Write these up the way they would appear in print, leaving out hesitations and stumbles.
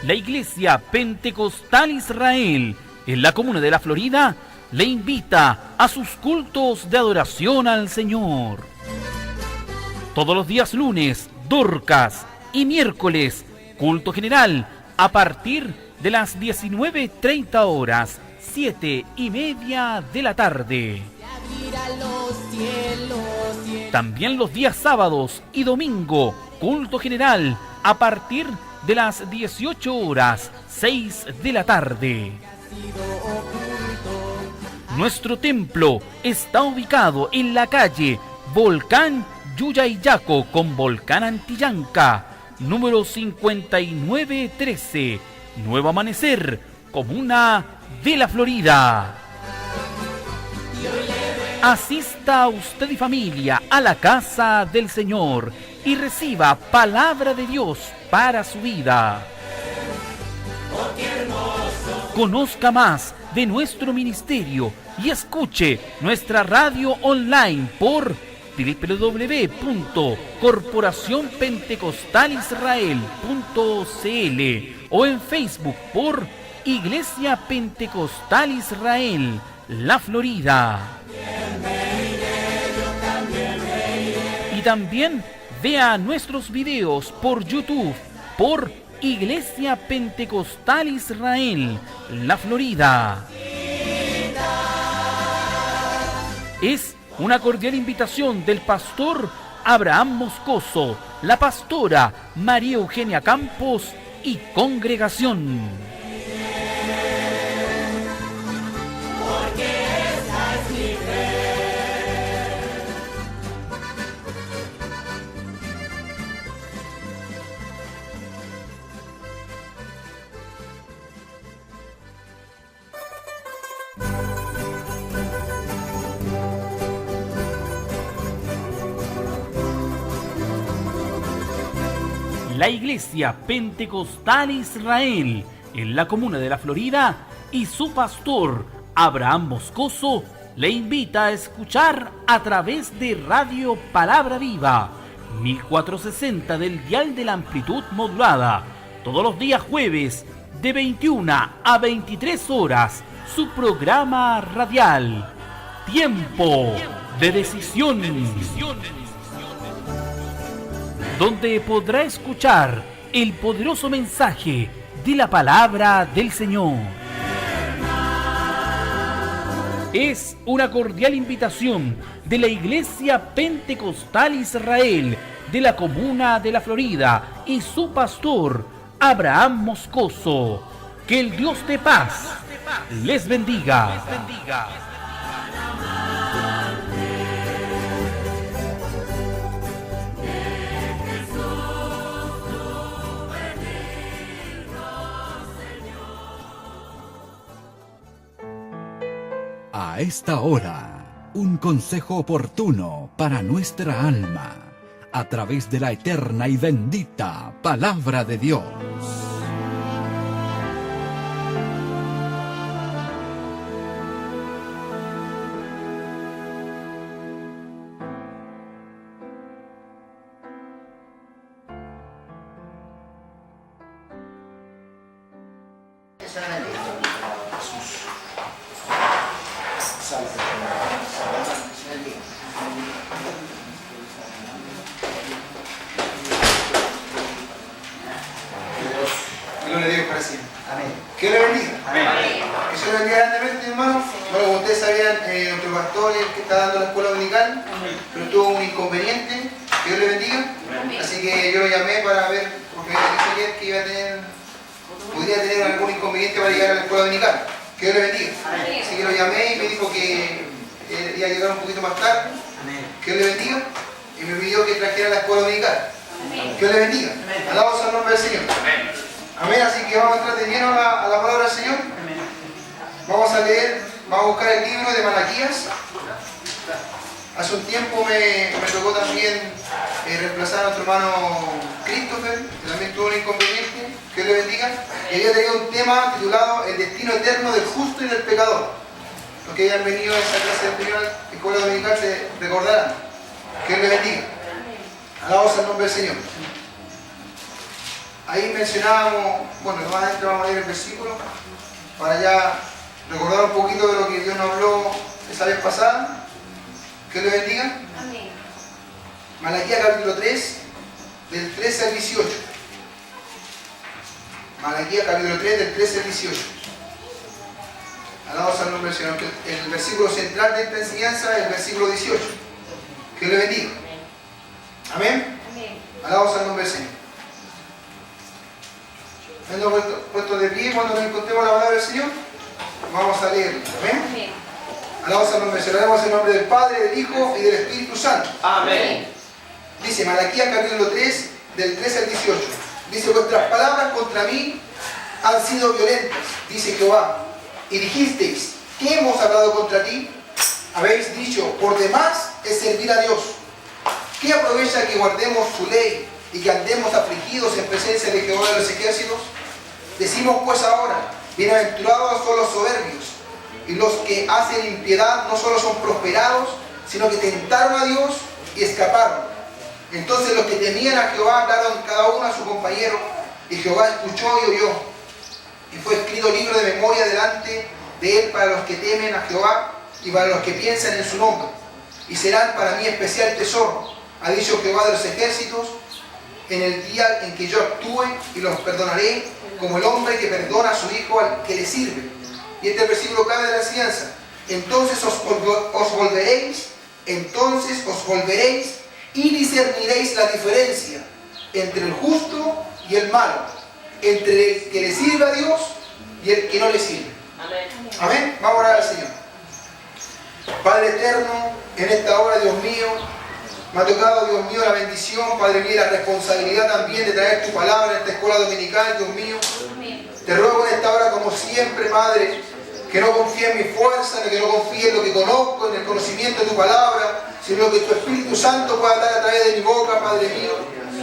La Iglesia Pentecostal Israel, en la comuna de La Florida, le invita a sus cultos de adoración al Señor. Todos los días lunes, Dorcas, y miércoles, culto general, a partir de las 19:30 horas, 7:30 de la tarde. También los días sábados y domingo, culto general, a partir de las 18 horas, 6 de la tarde. Nuestro templo está ubicado en la calle Volcán Yuyayaco con Volcán Antillanca, número 5913, Nuevo Amanecer, comuna de La Florida. Asista usted y familia a la casa del Señor y reciba palabra de Dios para su vida. Conozca más de nuestro ministerio y escuche nuestra radio online por www.corporacionpentecostalisrael.cl o en Facebook por Iglesia Pentecostal Israel, La Florida. Y también vea nuestros videos por YouTube por Iglesia Pentecostal Israel, La Florida. Es una cordial invitación del pastor Abraham Moscoso, la pastora María Eugenia Campos y congregación. La Iglesia Pentecostal Israel, en la comuna de La Florida, y su pastor, Abraham Moscoso, le invita a escuchar a través de Radio Palabra Viva, 1460 del dial de la amplitud modulada, todos los días jueves, de 21 a 23 horas, su programa radial, Tiempo de Decisión, donde podrá escuchar el poderoso mensaje de la palabra del Señor. Es una cordial invitación de la Iglesia Pentecostal Israel de la comuna de La Florida y su pastor, Abraham Moscoso. Que el Dios de paz les bendiga. A esta hora, un consejo oportuno para nuestra alma, a través de la eterna y bendita Palabra de Dios. Hace un tiempo me tocó también reemplazar a nuestro hermano Christopher, que también tuvo un inconveniente, que Dios le bendiga, y había tenido un tema titulado El destino eterno del justo y del pecador. Los que hayan venido a esa clase anterior en escuela dominical se recordarán. Que Dios le bendiga. Alabamos al nombre del Señor. ahí mencionábamos, bueno, nuevamente vamos a leer el versículo para ya recordar un poquito de lo que Dios nos habló esa vez pasada. Que le bendiga. Amén. Malaquías capítulo 3, del 13 al 18. Malaquías capítulo 3, del 13 al 18. Alabados al nombre del Señor. El versículo central de esta enseñanza es el versículo 18. Que le bendiga. Amén. Amén. Alabados al nombre del Señor. Estando puesto de pie cuando nos encontremos la palabra del Señor, vamos a leerla. Amén. Amén. Alabados al nombre del Señor. Leemos en nombre del Padre, del Hijo y del Espíritu Santo. Amén. Dice Malaquías capítulo 3, del 13 al 18. Dice: vuestras palabras contra mí han sido violentas, dice Jehová. Y dijisteis: ¿qué hemos hablado contra ti? Habéis dicho: por demás es servir a Dios. ¿Qué aprovecha que guardemos su ley y que andemos afligidos en presencia de Jehová de los ejércitos? Decimos pues ahora: bienaventurados son los soberbios, y los que hacen impiedad no solo son prosperados, sino que tentaron a Dios y escaparon. Entonces los que temían a Jehová hablaron cada uno a su compañero, y Jehová escuchó y oyó. Y fue escrito libro de memoria delante de él para los que temen a Jehová y para los que piensan en su nombre. Y serán para mí especial tesoro, ha dicho Jehová de los ejércitos, en el día en que yo actúe, y los perdonaré como el hombre que perdona a su hijo al que le sirve. Y este es el versículo clave de la enseñanza. Entonces os volveréis y discerniréis la diferencia entre el justo y el malo, entre el que le sirve a Dios y el que no le sirve. Amén. Amén. Vamos a orar al Señor. Padre eterno, en esta hora, Dios mío, me ha tocado, Dios mío, la bendición, Padre mío, y la responsabilidad también de traer tu palabra en esta escuela dominical, Dios mío. Amén. Te ruego en esta hora, como siempre, Padre, que no confíe en mi fuerza, que no confíe en lo que conozco, en el conocimiento de tu palabra, sino que tu Espíritu Santo pueda hablar a través de mi boca, Padre mío.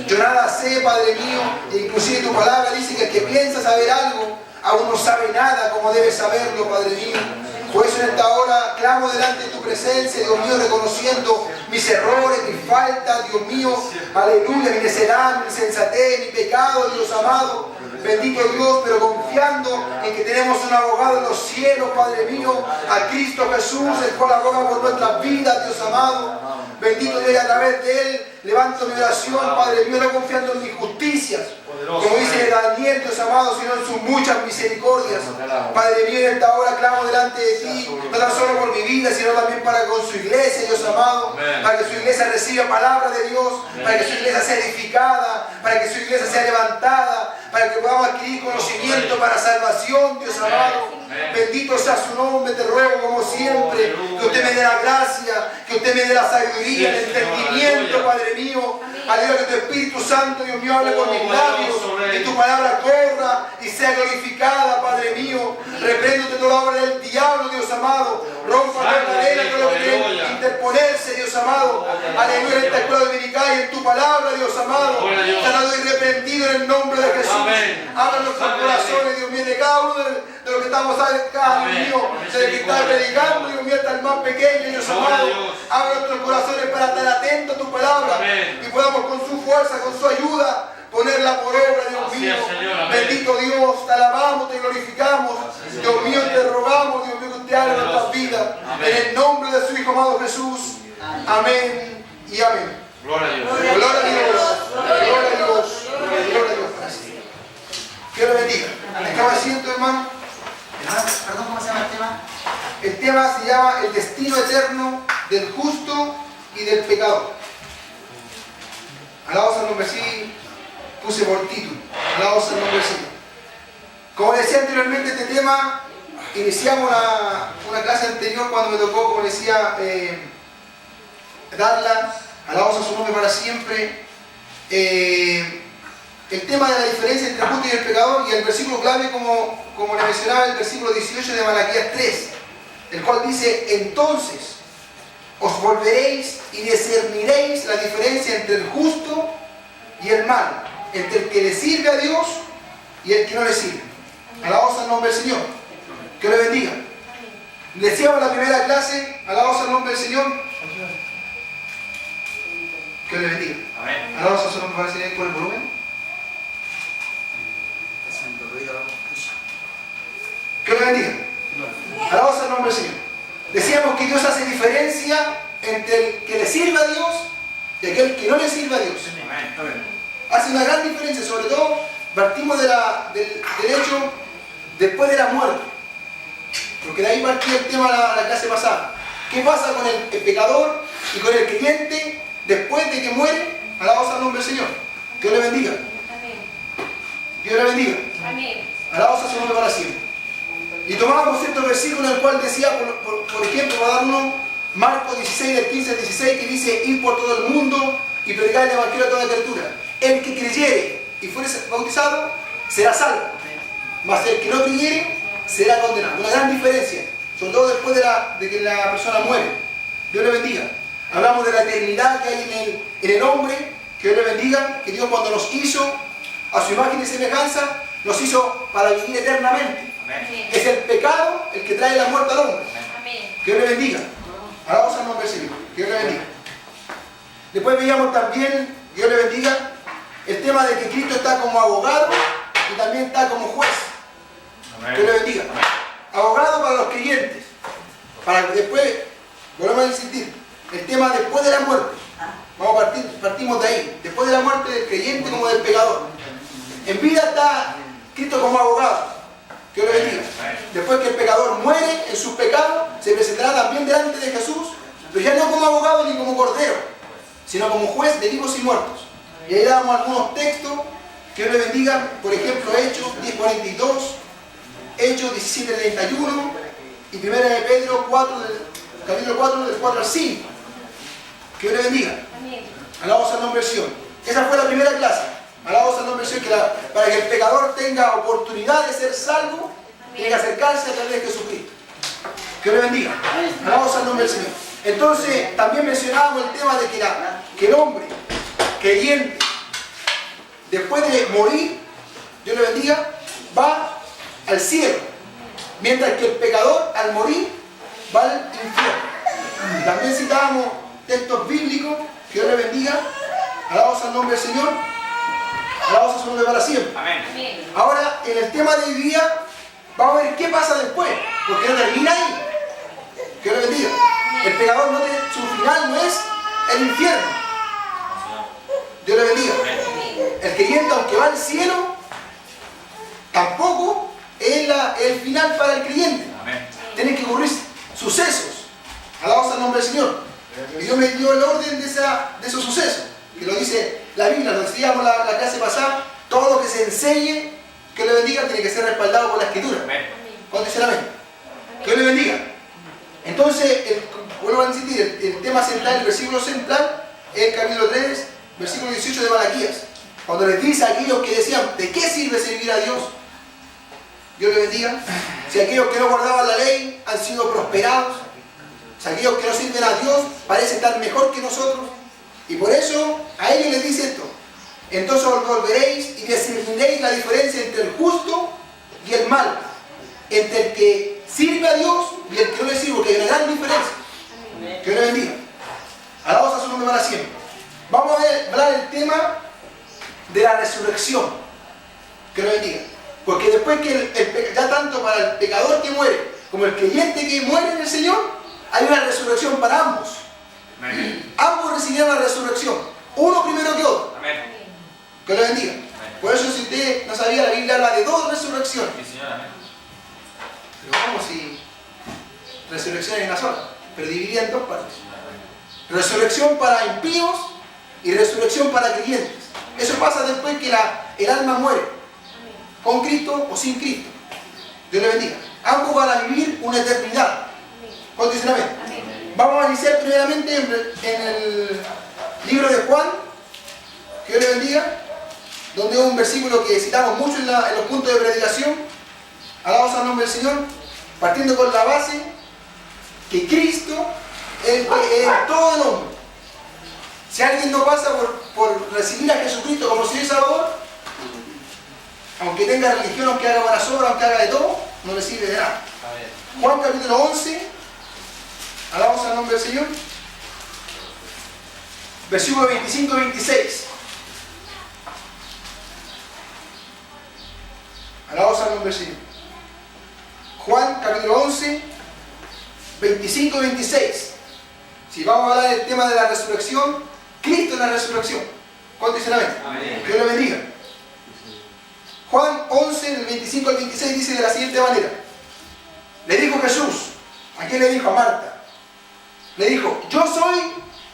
Yo nada sé, Padre mío, e inclusive tu palabra dice que el que piensa saber algo, aún no sabe nada como debe saberlo, Padre mío. Por eso en esta hora clamo delante de tu presencia, Dios mío, reconociendo mis errores, mis faltas, Dios mío, aleluya, mi necedad, mi insensatez, mi pecado, Dios amado. Bendito Dios, pero confiando en que tenemos un abogado en los cielos, Padre mío, a Cristo Jesús, el cual aboga por nuestras vidas, Dios amado. Bendito Dios, y a través de Él levanto mi oración, Padre mío, no confiando en mis justicias, como dice Daniel, Dios amado, sino en sus muchas misericordias. Padre mío, en esta hora clamo delante de ti, no tan solo por mi vida, sino también para con su iglesia, Dios amado, para que su iglesia reciba palabra de Dios, para que su iglesia sea edificada, para que su iglesia sea levantada, para que podamos adquirir conocimiento para salvación, Dios amado. Bendito sea su nombre, te ruego como siempre, que usted me dé la gracia, que usted me dé la sabiduría, el entendimiento, Padre mío. Aleluya, que tu Espíritu Santo, Dios mío, hable por mis labios, que tu palabra corra y sea glorificada, Padre mío. Reprendo toda obra del diablo, Dios amado. Rompa la cadena, todo lo que quiere interponerse, Dios amado. Aleluya, en esta escuela dominical y en tu palabra, Dios amado. Sanado y arrepentido en el nombre de Jesús. Abra nuestros corazones, Dios mío, de cada uno de los que estamos acá, Dios mío, desde que está predicando, Dios mío, hasta el más pequeño, Dios amado. Abra nuestros corazones para estar atentos a tu palabra y podamos con su fuerza, con su ayuda, ponerla por obra, Dios mío. Bendito Dios, te alabamos, te glorificamos. Dios mío, te rogamos, Dios mío, que usted haga nuestras vidas. En el nombre de su Hijo amado Jesús. Amén y amén. Gloria a Dios. Gloria a Dios. Gloria a Dios. Gloria a Dios. Dios le bendiga. Estaba asiento, hermano. Perdón, ¿cómo se llama el tema? El tema se llama el destino eterno del justo y del pecador. Alabados al nombre, sí, puse por título. Alabados al nombre, sí. Como decía anteriormente, este tema, iniciamos una clase anterior cuando me tocó, como decía, darla. Alabados a su nombre para siempre. El tema de la diferencia entre el justo y el pecador, y el versículo clave, como le mencionaba, el versículo 18 de Malaquías 3, el cual dice: entonces os volveréis y discerniréis la diferencia entre el justo y el malo, entre el que le sirve a Dios y el que no le sirve. Alabados al nombre del Señor. Que le bendiga. Decíamos en la primera clase, alabados al nombre del Señor. Que le bendiga. Amén. Alabados a su nombre, para el Señor, por el volumen. bendiga. Alabamos al nombre del Señor. Decíamos que Dios hace diferencia entre el que le sirve a Dios y aquel que no le sirve a Dios. Hace una gran diferencia, sobre todo partimos del hecho después de la muerte. Porque de ahí partía el tema la clase pasada. ¿Qué pasa con el pecador y con el creyente después de que muere? Alabamos al nombre del Señor. Dios le bendiga. Dios le bendiga. Alabamos a su nombre para siempre. Y tomábamos ciertos versículos en el cual decía, por ejemplo, va a dar uno, Marcos 16, del 15 al 16, que dice: ir por todo el mundo y predicar el evangelio a toda criatura. El que creyere y fuere bautizado será salvo, mas el que no creyere será condenado. Una gran diferencia, sobre todo después de que la persona muere. Dios le bendiga. Hablamos de la eternidad que hay en el hombre. Que Dios le bendiga, que Dios, cuando nos hizo a su imagen y semejanza, nos hizo para vivir eternamente. Amén. Es el pecado el que trae la muerte al hombre. Amén. Que Dios le bendiga. Alabamos al nombre del Señor. Que Dios le bendiga. Después veíamos también, que Dios le bendiga, el tema de que Cristo está como abogado y también está como juez. Amén. Que Dios le bendiga. Amén. Abogado para los creyentes. Para que después, volvemos a insistir, el tema después de la muerte. Partimos de ahí. Después de la muerte del creyente como del pecador. En vida está Cristo como abogado. Que Dios le bendiga. Después que el pecador muere en sus pecados, se presentará también delante de Jesús, pero ya no como abogado ni como cordero, sino como juez de vivos y muertos. Y ahí damos algunos textos. Que Dios le bendiga. Por ejemplo, Hechos 10:42, Hechos 17:31 y 1 de Pedro 4, capítulo 4, del 4 al 5. Que Dios le bendiga. Alabamos al nombre del Señor. Esa fue la primera clase. Alabamos al nombre del Señor, para que el pecador tenga oportunidad de ser salvo, tiene que acercarse a través de Jesucristo. Que Dios le bendiga. Alabamos al nombre del Señor. Entonces, también mencionábamos el tema de que el hombre creyente, después de morir, Dios le bendiga, va al cielo. Mientras que el pecador, al morir, va al infierno. Y también citábamos textos bíblicos. Que Dios le bendiga. Alabamos al nombre del Señor. Alabamos a su nombre para siempre. Amén. Ahora, en el tema de hoy día, vamos a ver qué pasa después. Porque no termina ahí. Que Dios le bendiga. El pecador no tiene, su final no es el infierno. Dios le bendiga. El creyente, aunque va al cielo, tampoco es el final para el creyente. Tienen que ocurrir sucesos. Alabamos al nombre del Señor. Y Dios me dio el orden de esos sucesos, que lo dice la Biblia, lo decíamos la clase pasada. Todo lo que se enseñe, que le bendiga, tiene que ser respaldado por la Escritura. ¿Cuánto dice el amén? Que le bendiga. Entonces, vuelvo a insistir, el tema central, el versículo central, es el capítulo 3, versículo 18 de Malaquías. Cuando les dice a aquellos que decían, ¿de qué sirve servir a Dios? Dios le bendiga. Si aquellos que no guardaban la ley han sido prosperados, si aquellos que no sirven a Dios parecen estar mejor que nosotros, y por eso a ellos les dice esto: entonces os volveréis y discerniréis la diferencia entre el justo y el malo, entre el que sirve a Dios y el que no le sirve, porque hay una gran diferencia. Que Dios le bendiga. Alabamos a su nombre para siempre. Vamos a hablar del tema de la resurrección. Que Dios bendiga. Porque después que ya tanto para el pecador que muere como el creyente que muere en el Señor, hay una resurrección para ambos. Amén. Ambos recibirán la resurrección. Uno primero que otro. Amén. Que lo bendiga. Amén. Por eso, si usted no sabía, la Biblia habla de dos resurrecciones. Sí, señor. Amén. Pero ¿cómo si resurrección es una sola? Pero dividida en dos partes. Resurrección para impíos y resurrección para creyentes. Eso pasa después que el alma muere. Con Cristo o sin Cristo. Dios le bendiga. Ambos van a vivir una eternidad. ¿Cuánto dicen amén? Amén. Vamos a iniciar primeramente en el libro de Juan, que Dios le bendiga, donde hay un versículo que citamos mucho en los puntos de predicación. Alabamos al nombre del Señor, partiendo con la base que Cristo es todo el hombre. Si alguien no pasa por recibir a Jesucristo como Señor y Salvador, aunque tenga religión, aunque haga buenas obras, aunque haga de todo, no le sirve de nada. Juan capítulo 11, alabamos al nombre del Señor, versículo 25 y 26. Alabamos al nombre del Señor. Juan capítulo 11, 25 y 26. Si vamos a hablar del tema de la resurrección, Cristo en la resurrección. ¿Cuánto dicen amén? Amén. Dios lo bendiga. Juan 11, del 25 al 26 dice de la siguiente manera. Le dijo Jesús, ¿a quién le dijo? A Marta. Le dijo, yo soy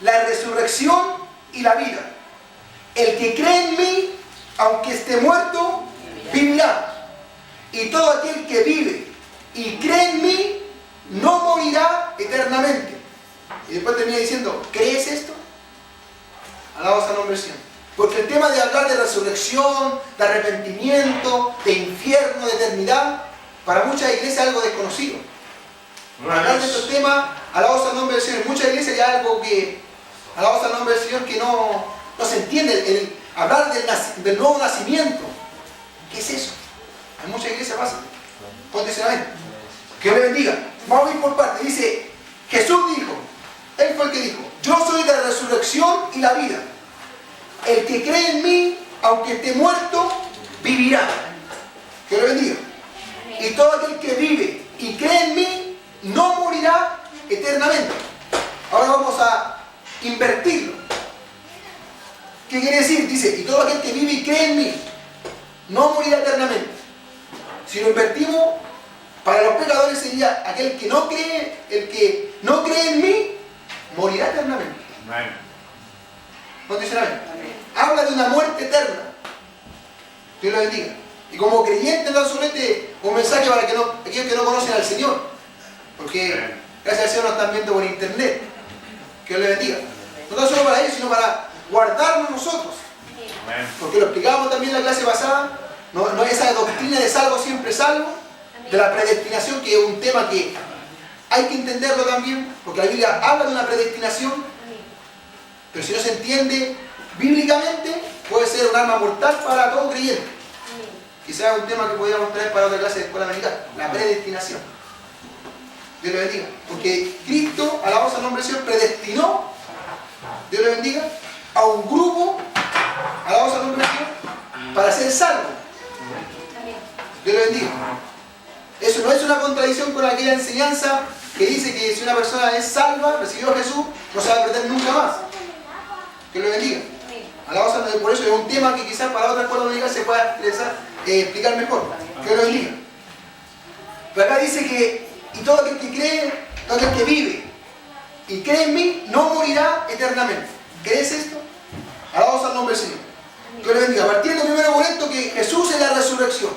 la resurrección y la vida. El que cree en mí, aunque esté muerto, vivirá. Y todo aquel que vive y cree en mí, no morirá eternamente. Y después termina diciendo, ¿crees esto? Alabamos al nombre del Señor. Porque el tema de hablar de resurrección, de arrepentimiento, de infierno, de eternidad, para muchas iglesias es algo desconocido. Hablar de estos temas, alabamos al nombre del Señor. En muchas iglesias hay algo que, alabamos al nombre del Señor, que no se entiende. Hablar del nuevo nacimiento. ¿Qué es eso? En muchas iglesias pasa. Póntese amén. Que Dios le bendiga. Vamos a ir por partes. Dice, Jesús dijo, Él fue el que dijo, yo soy la resurrección y la vida. El que cree en mí, aunque esté muerto, vivirá. Que lo bendiga. Y todo aquel que vive y cree en mí, no morirá eternamente. Ahora vamos a invertirlo. ¿Qué quiere decir? Dice, y todo aquel que vive y cree en mí, no morirá eternamente. Si lo invertimos, para los pecadores sería aquel que no cree, el que no cree en mí, morirá eternamente. ¿No dicen amén? Habla de una muerte eterna. Dios lo bendiga. Y como creyente no solamente un mensaje para aquellos que no conocen al Señor. Porque gracias al Señor nos están viendo por internet. Que Dios le bendiga. No tan solo para ellos, sino para guardarnos nosotros. Porque lo explicábamos también en la clase pasada. No es esa doctrina de salvo siempre salvo. De la predestinación, que es un tema que hay que entenderlo también. Porque la Biblia habla de una predestinación. Pero si no se entiende bíblicamente, puede ser un arma mortal para todo creyente. Quizás es un tema que podríamos traer para otra clase de escuela americana. La predestinación. Dios lo bendiga. Porque Cristo, alabamos al nombre del Señor, predestinó, Dios lo bendiga, a un grupo, alabamos al nombre del Señor, para ser salvo. Dios lo bendiga. Eso no es una contradicción con aquella enseñanza que dice que si una persona es salva, recibió a Jesús, no se va a perder nunca más. Que lo bendiga. Por eso es un tema que quizás para otra escuela dominical se pueda explicar mejor. Que lo bendiga. Pero acá dice que, y todo aquel que cree, todo aquel que vive y cree en mí, no morirá eternamente. ¿Crees esto? Alabamos al nombre del Señor. Que lo bendiga. Partiendo primero por esto, que Jesús es la resurrección.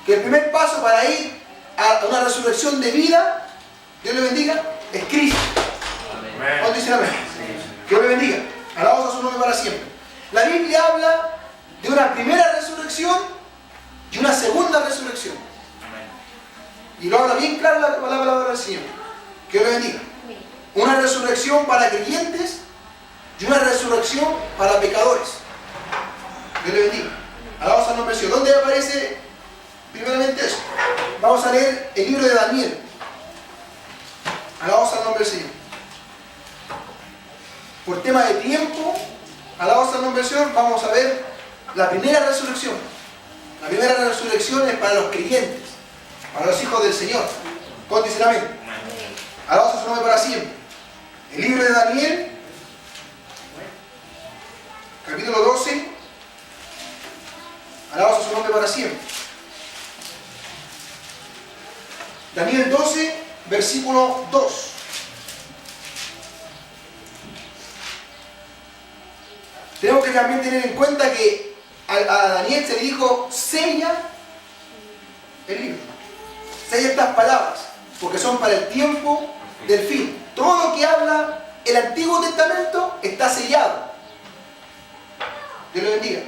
Que el primer paso para ir a una resurrección de vida, Dios le bendiga, es Cristo. ¿Cuánto dicen amén? Que Dios le bendiga. Alabamos a su nombre para siempre. La Biblia habla de una primera resurrección y una segunda resurrección. Y lo habla bien claro la palabra del Señor. Que Dios le bendiga. Una resurrección para creyentes y una resurrección para pecadores. Dios le bendiga. Alabamos al nombre del Señor. ¿Dónde aparece primeramente eso? Vamos a leer el libro de Daniel. Alabamos al nombre del Señor. Por tema de tiempo, alabamos al nombre del Señor, vamos a ver la primera resurrección. La primera resurrección es para los creyentes, para los hijos del Señor. ¿Cuántos dicen amén? Alabamos a su nombre para siempre. El libro de Daniel, capítulo 12. Alabamos a su nombre para siempre. Daniel 12, versículo 2. Tenemos que también tener en cuenta que a Daniel se le dijo, sella el libro. Sella estas palabras, porque son para el tiempo del fin. Todo lo que habla el Antiguo Testamento está sellado. Dios lo bendiga.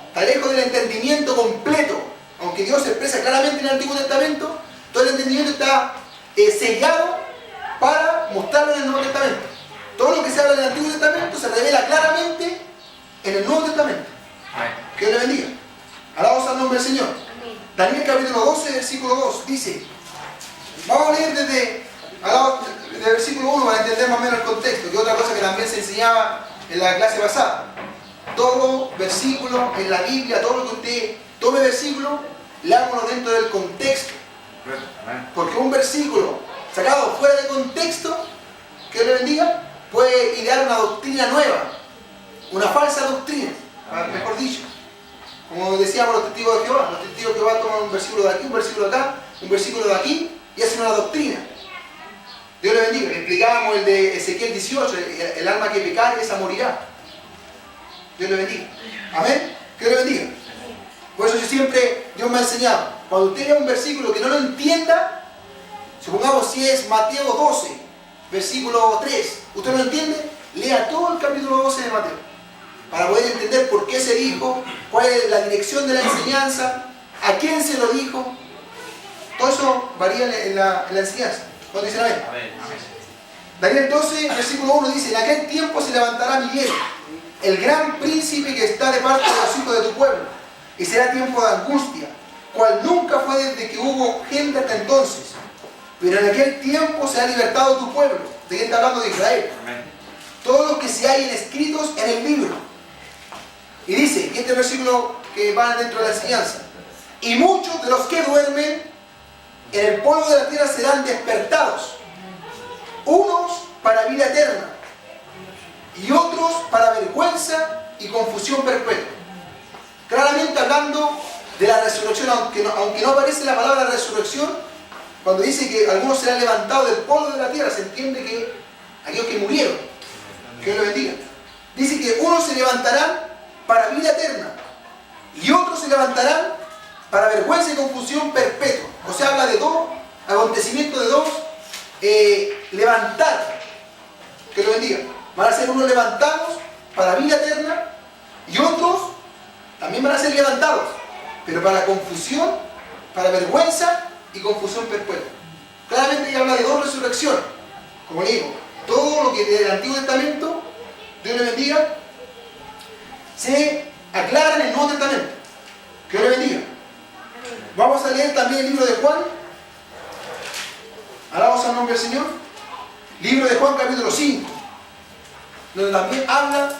Está lejos del entendimiento completo. Aunque Dios se expresa claramente en el Antiguo Testamento, todo el entendimiento está sellado para mostrarlo en el Nuevo Testamento. Todo lo que se habla en el Antiguo Testamento se revela claramente en el Nuevo Testamento. Que Dios le bendiga. Alabamos al nombre del Señor. Daniel capítulo 12, versículo 2 dice, vamos a leer desde el versículo 1 para entender más o menos el contexto, que otra cosa que también se enseñaba en la clase pasada. Todo versículo en la Biblia, todo lo que usted tome versículo, leámoslo dentro del contexto Porque un versículo sacado fuera de contexto, que le bendiga, puede idear una doctrina nueva, una falsa doctrina, mejor dicho. Como decíamos los testigos de Jehová toman un versículo de aquí, un versículo de acá, un versículo de aquí y hacen una doctrina. Dios le bendiga. Le explicábamos el de Ezequiel 18, el alma que pecare, esa morirá. Dios le bendiga. Amén. Que Dios le bendiga. Por eso Dios me ha enseñado, cuando usted lea un versículo que no lo entienda, supongamos si es Mateo 12, versículo 3, ¿usted no lo entiende? Lea todo el capítulo 12 de Mateo, para poder entender por qué se dijo, cuál es la dirección de la enseñanza, a quién se lo dijo. Todo eso varía en la enseñanza. ¿Cuándo dicen amén? Daniel 12, versículo 1 dice: en aquel tiempo se levantará Miguel, el gran príncipe que está de parte de los hijos de tu pueblo, y será tiempo de angustia, cual nunca fue desde que hubo gente hasta entonces. Pero en aquel tiempo se ha libertado tu pueblo. ¿De quién está hablando? De Israel. Todos los que se hallen escritos en el libro. Y dice, y este versículo que va dentro de la enseñanza: y muchos de los que duermen en el polvo de la tierra serán despertados, unos para vida eterna y otros para vergüenza y confusión perpetua. Claramente hablando de la resurrección, aunque no aparece la palabra resurrección, cuando dice que algunos serán levantados del polvo de la tierra, se entiende que aquellos que murieron, que Dios los bendiga. Dice que unos se levantarán para vida eterna y otros se levantarán para vergüenza y confusión perpetua. O sea, habla de dos acontecimientos, de dos levantar, que lo bendiga. Van a ser unos levantados para vida eterna y otros también van a ser levantados, pero para confusión, para vergüenza y confusión perpetua. Claramente ya habla de dos resurrecciones. Como le digo, todo lo que del Antiguo Testamento, Dios le bendiga, se aclara en el Nuevo Testamento. Que Dios le bendiga. Vamos a leer también el libro de Juan. Alabamos al nombre del Señor. Libro de Juan, capítulo 5, donde también habla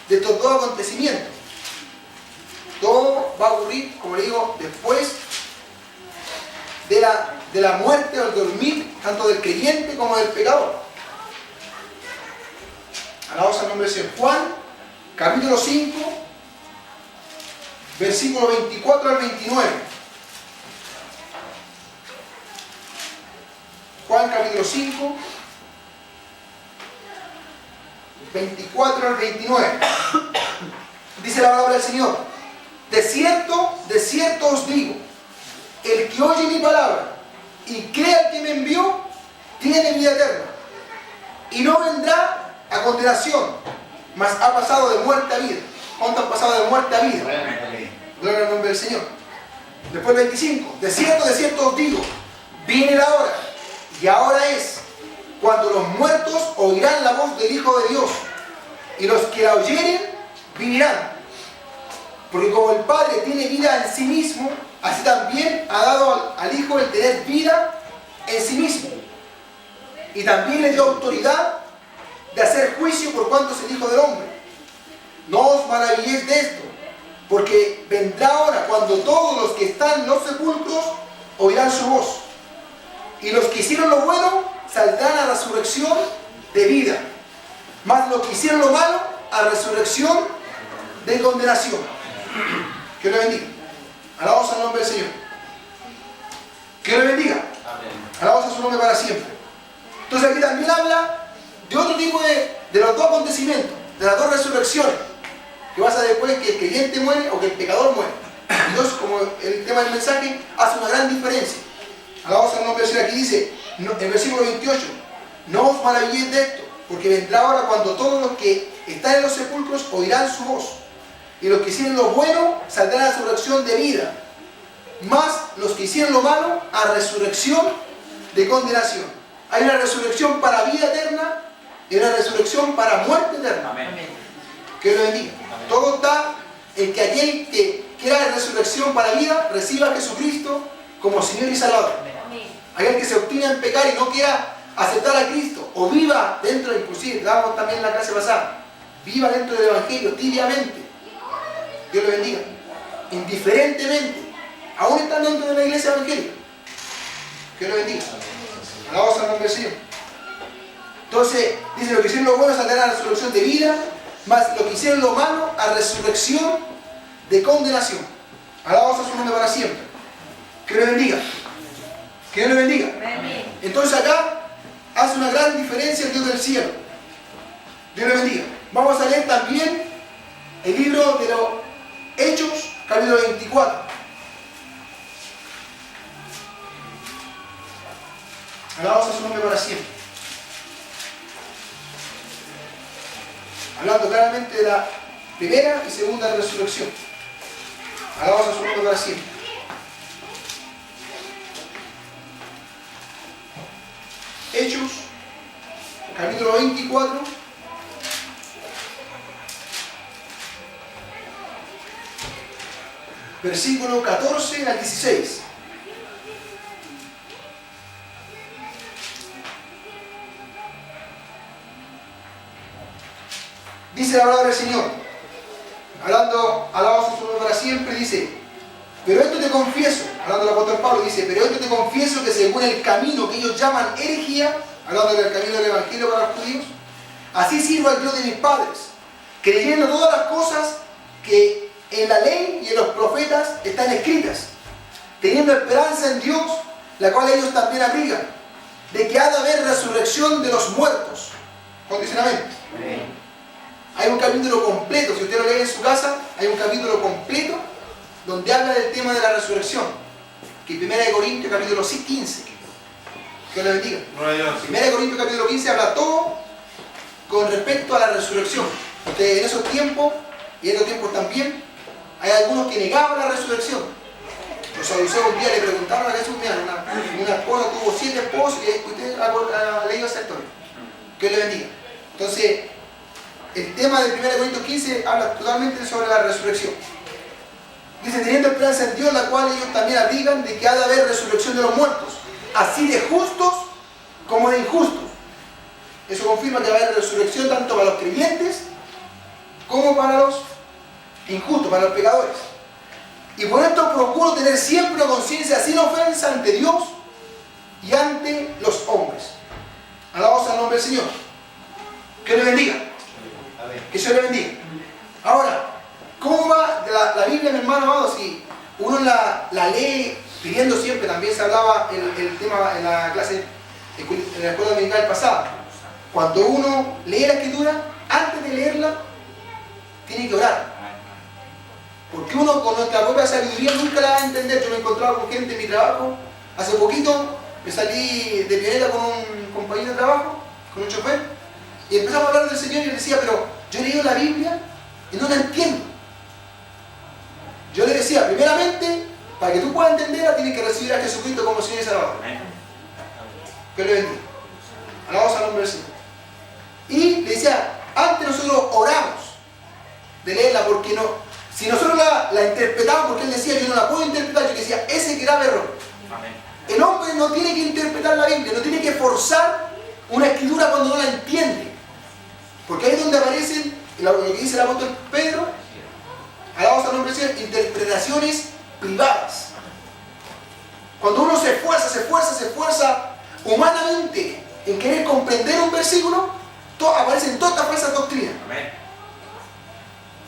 de estos dos acontecimientos. Todo va a ocurrir, como le digo, después de la muerte o el dormir, tanto del creyente como del pecador. Alabamos al nombre del Señor. Juan, capítulo 5, versículo 24 al 29. Juan, capítulo 5, 24 al 29. Dice la palabra del Señor: de cierto os digo, el que oye mi palabra y cree al que me envió, tiene vida eterna, y no vendrá a condenación, mas ha pasado de muerte a vida. ¿Cuánto han pasado de muerte a vida? Gloria al nombre del Señor. Después el 25. De cierto os digo, viene la hora, y ahora es, cuando los muertos oirán la voz del Hijo de Dios, y los que la oyeren vivirán. Porque como el Padre tiene vida en sí mismo, así también ha dado al Hijo el tener vida en sí mismo. Y también le dio autoridad de hacer juicio por cuanto es el Hijo del Hombre. No os maravilléis de esto, porque vendrá hora cuando todos los que están en los sepulcros oirán su voz. Y los que hicieron lo bueno saldrán a resurrección de vida, mas los que hicieron lo malo a resurrección de condenación. Que le bendiga. Alabamos al nombre del Señor. Que le bendiga. Alabamos a su nombre para siempre. Entonces aquí también habla de otro tipo de los dos acontecimientos, de las dos resurrecciones, que pasa después que el creyente muere o que el pecador muere. Dios, como el tema del mensaje, hace una gran diferencia. Alabamos al nombre del Señor. Aquí dice, en el versículo 28, no os maravilléis de esto, porque vendrá hora cuando todos los que están en los sepulcros oirán su voz. Y los que hicieron lo bueno saldrán a la resurrección de vida, más los que hicieron lo malo a resurrección de condenación. Hay una resurrección para vida eterna y una resurrección para muerte eterna. Amén. Que lo bendiga. Amén. Todo está en que aquel que quiera la resurrección para vida reciba a Jesucristo como Señor y Salvador. Amén. Aquel que se obstina en pecar y no quiera aceptar a Cristo o viva dentro, inclusive, damos también en la clase pasada, viva dentro del Evangelio tibiamente. Dios le bendiga. Indiferentemente, aún estando dentro de la iglesia evangélica. Que lo bendiga. Alabamos al nombre del Señor. Entonces, dice, lo que hicieron lo bueno saldrán a resurrección de vida, más lo que hicieron lo malo a resurrección de condenación. Alabamos a su nombre para siempre. Que lo bendiga. Que Dios le bendiga. Entonces acá hace una gran diferencia el Dios del cielo. Dios le bendiga. Vamos a leer también el libro de los Hechos, capítulo 24. Alabamos a su nombre para siempre. Hablando claramente de la primera y segunda resurrección. Alabamos a su nombre para siempre. Hechos, capítulo 24. Versículo 14 al 16. Dice la palabra del Señor, hablando, alabados a su nombre para siempre, dice, pero esto te confieso, hablando del apóstol Pablo, dice, pero esto te confieso que según el camino que ellos llaman herejía, hablando del camino del Evangelio para los judíos, así sirvo al Dios de mis padres, creyendo todas las cosas que en la ley y en los profetas están escritas, teniendo esperanza en Dios, la cual ellos también abrigan, de que ha de haber resurrección de los muertos. Condicionamiento. Hay un capítulo completo, si usted lo lee en su casa, hay un capítulo completo donde habla del tema de la resurrección. Que 1 Corintios capítulo 15. Que Dios le bendiga. 1 Corintios capítulo 15 habla todo con respecto a la resurrección. Porque en esos tiempos, y en estos tiempos también, hay algunos que negaban la resurrección. Los saduceos un día le preguntaron a Jesús, mira, una esposa tuvo 7 esposos y usted ha leído esa historia. Que Dios le bendiga. Entonces, el tema del 1 Corintios 15 habla totalmente sobre la resurrección. Dice, teniendo esperanza en Dios, la cual ellos también abrigan de que ha de haber resurrección de los muertos, así de justos como de injustos. Eso confirma que va a haber resurrección tanto para los creyentes como para los injustos, para los pecadores. Y por esto procuro tener siempre una conciencia sin ofensa ante Dios y ante los hombres. Alabados al nombre del Señor. Que le bendiga. Que se le bendiga. Ahora, ¿cómo va la Biblia, mi hermano amado? Si uno la lee pidiendo siempre, también se hablaba el tema en la clase, en la escuela dominical pasada. Cuando uno lee la Escritura, antes de leerla, tiene que orar. Porque uno con nuestra propia sabiduría nunca la va a entender. Yo me he encontrado con gente en mi trabajo. Hace poquito me salí de pionera con un compañero de trabajo, con un chofer, y empezamos a hablar del Señor y él decía, pero yo he leído la Biblia y no la entiendo. Yo le decía, primeramente, para que tú puedas entenderla, tienes que recibir a Jesucristo como Señor y Salvador. Que le bendiga. Alabamos al nombre del Señor. Y le decía, antes nosotros oramos de leerla, porque no, si nosotros la interpretamos, porque él decía, yo no la puedo interpretar, yo le decía, ese es grave error. El hombre no tiene que interpretar la Biblia, no tiene que forzar una escritura cuando no la entiende. Porque ahí es donde aparecen, lo que dice el apóstol Pedro, alabamos al nombre del Señor, interpretaciones privadas. Cuando uno se esfuerza humanamente en querer comprender un versículo, aparecen todas estas falsas doctrinas.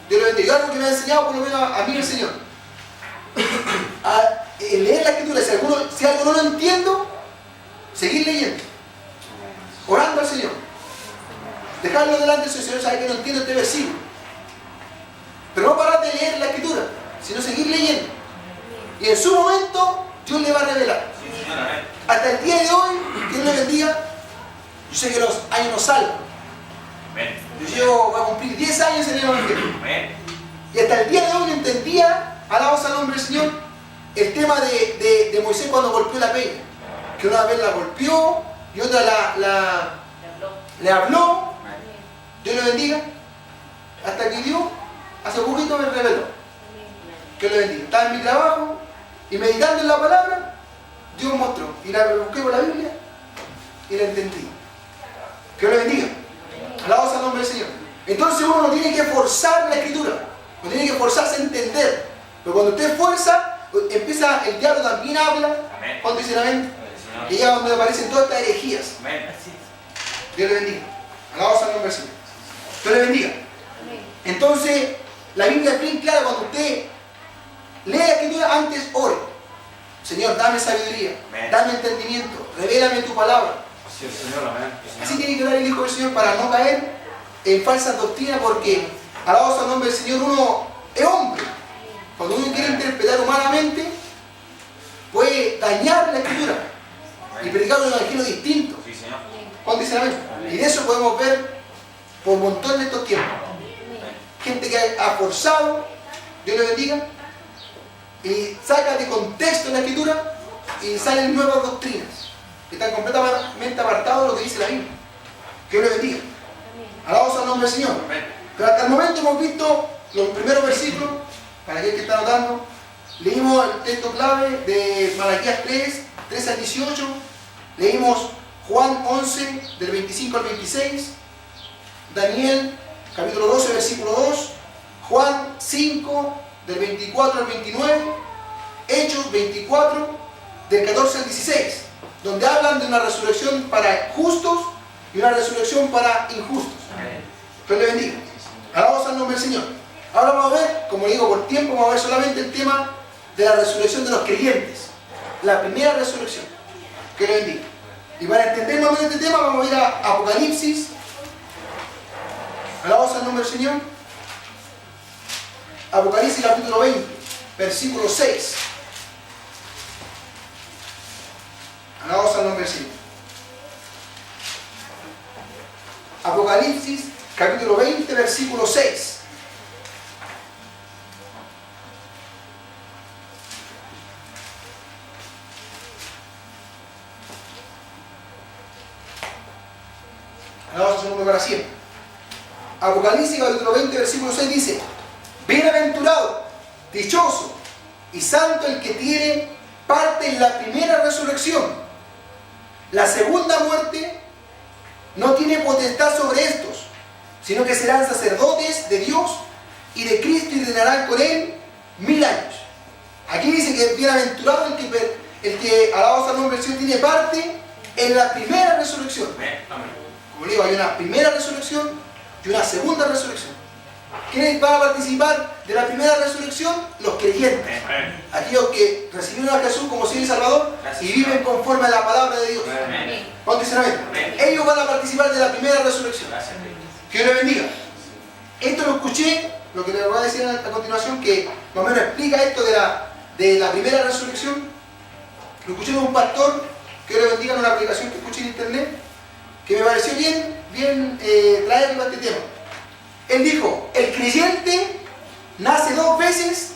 Dios le bendiga. Algo que me ha enseñado por lo menos a mí el Señor. A leer la Escritura, si algo no lo entiendo, seguir leyendo. Orando al Señor. Dejarlo delante del Señor, sabe que no entiendo este versículo. Pero no parar de leer la Escritura, sino seguir leyendo. Y en su momento, Dios le va a revelar. Hasta el día de hoy, Dios le bendiga. Yo sé que los años nos salvan. Yo voy a cumplir 10 años en el Evangelio. Y hasta el día de hoy no entendía, alabados al nombre del Señor, el tema de Moisés cuando golpeó la peña. Que una vez la golpeó y otra le habló. Dios le bendiga. Hasta que Dios, hace poquito me reveló. Que le bendiga. Estaba en mi trabajo y meditando en la palabra, Dios me mostró. Y la busqué por la Biblia y la entendí. Que le bendiga. Alabados al nombre del Señor. Entonces uno no tiene que forzar la Escritura. No tiene que forzarse a entender. Pero cuando usted fuerza, empieza, el diablo también habla. Cuando dice amén. Que llega donde aparecen todas estas herejías. Dios le bendiga. Alabado sea el nombre del Señor. Dios le bendiga. Entonces, la Biblia es bien clara cuando usted lee la Escritura, antes ore. Señor, dame sabiduría, dame entendimiento, revélame tu palabra. Así tiene que orar el Hijo del Señor para no caer en falsas doctrinas, porque, alabado sea el nombre del Señor, uno es hombre. Cuando uno quiere interpretar humanamente, puede dañar la Escritura y predicar un evangelio distinto. ¿Cuánto dicen amén? Y de eso podemos ver por montón de estos tiempos. Gente que ha forzado, Dios le bendiga, y saca de contexto la Escritura y salen nuevas doctrinas que están completamente apartados de lo que dice la Biblia. Que Dios le bendiga. Alabado sea el nombre del Señor. Pero hasta el momento hemos visto los primeros versículos, para aquel que está anotando. Leímos el texto clave de Malaquías 3, 13 al 18. Leímos Juan 11, del 25 al 26. Daniel, capítulo 12, versículo 2. Juan 5, del 24 al 29. Hechos 24, del 14 al 16. Donde hablan de una resurrección para justos y una resurrección para injustos. Dios le bendiga. Alabado sea el nombre del Señor. Ahora vamos a ver, como digo, por tiempo vamos a ver solamente el tema de la resurrección de los creyentes. La primera resurrección. Que le bendiga. Y para entender más o menos este tema vamos a ir a Apocalipsis. Alabado sea el nombre del Señor. Apocalipsis capítulo 20, versículo 6. Alabado sea el nombre del Señor. Apocalipsis capítulo 20, versículo 6. Alabado sea su nombre para siempre. Apocalipsis capítulo 20, versículo 6 dice: bienaventurado, dichoso y santo el que tiene parte en la primera resurrección. La segunda muerte no tiene potestad sobre estos, sino que serán sacerdotes de Dios y de Cristo y reinarán con él 1000 años. Aquí dice que es bienaventurado el que alabado sea el nombre del Señor, tiene parte en la primera resurrección. Como le digo, hay una primera resurrección y una segunda resurrección. ¿Quiénes van a participar de la primera resurrección? Los creyentes. Aquellos que recibieron a Jesús como Señor y Salvador y viven conforme a la palabra de Dios. ¿Cuántos dicen amén? Ellos van a participar de la primera resurrección. Que Dios les bendiga. Esto lo escuché, lo que les voy a decir a continuación, que más o menos explica esto de la primera resurrección. Lo escuché de un pastor, que Dios le bendiga, en una aplicación que escuché en internet, que me pareció bien traerlo a este tema. Él dijo: el creyente nace 2 veces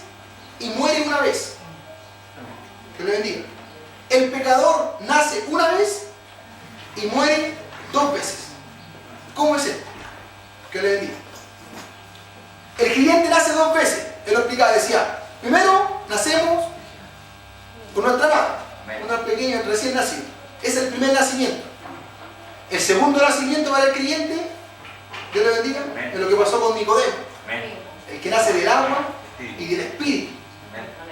y muere una vez. Que le bendiga. El pecador nace una vez y muere 2 veces. ¿Cómo es esto? Que le bendiga. El creyente nace 2 veces. Él lo explicaba, decía: primero nacemos con nuestra madre, un pequeño recién nacido. Es el primer nacimiento. El segundo nacimiento para el creyente, Dios le bendiga, es lo que pasó con Nicodemo. El que nace del agua y del espíritu.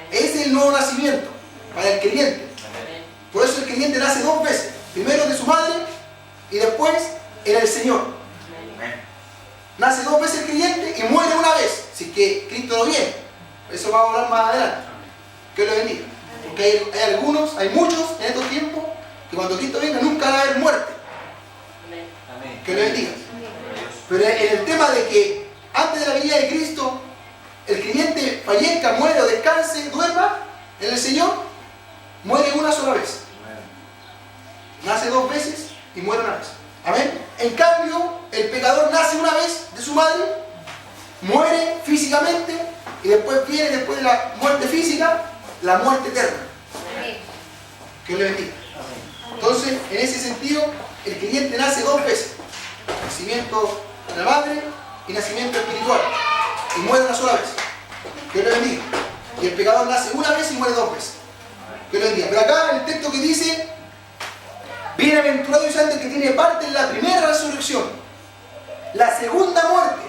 Ese es el nuevo nacimiento para el creyente. Por eso el creyente nace 2 veces. Primero de su madre y después en el Señor. Nace 2 veces el creyente y muere una vez, si es que Cristo no viene. Eso vamos a hablar más adelante. Que Dios le bendiga. Porque hay muchos en estos tiempos que cuando Cristo venga nunca va a haber muerte. Que Dios le bendiga. Pero en el tema de que antes de la venida de Cristo el creyente fallezca, muere o descanse, duerma en el Señor, muere una sola vez. Nace 2 veces y muere una vez. Amén. En cambio, el pecador nace una vez de su madre, muere físicamente y después viene, después de la muerte física, la muerte eterna. Que Dios le bendiga. Entonces, en ese sentido, el creyente nace 2 veces. Nacimiento de la madre y nacimiento espiritual. Y muere una sola vez. Que Dios le bendiga. Y el pecador nace una vez y muere 2 veces. Que Dios le bendiga. Pero acá el texto que dice: bienaventurado y santo el que tiene parte en la primera resurrección. La segunda muerte.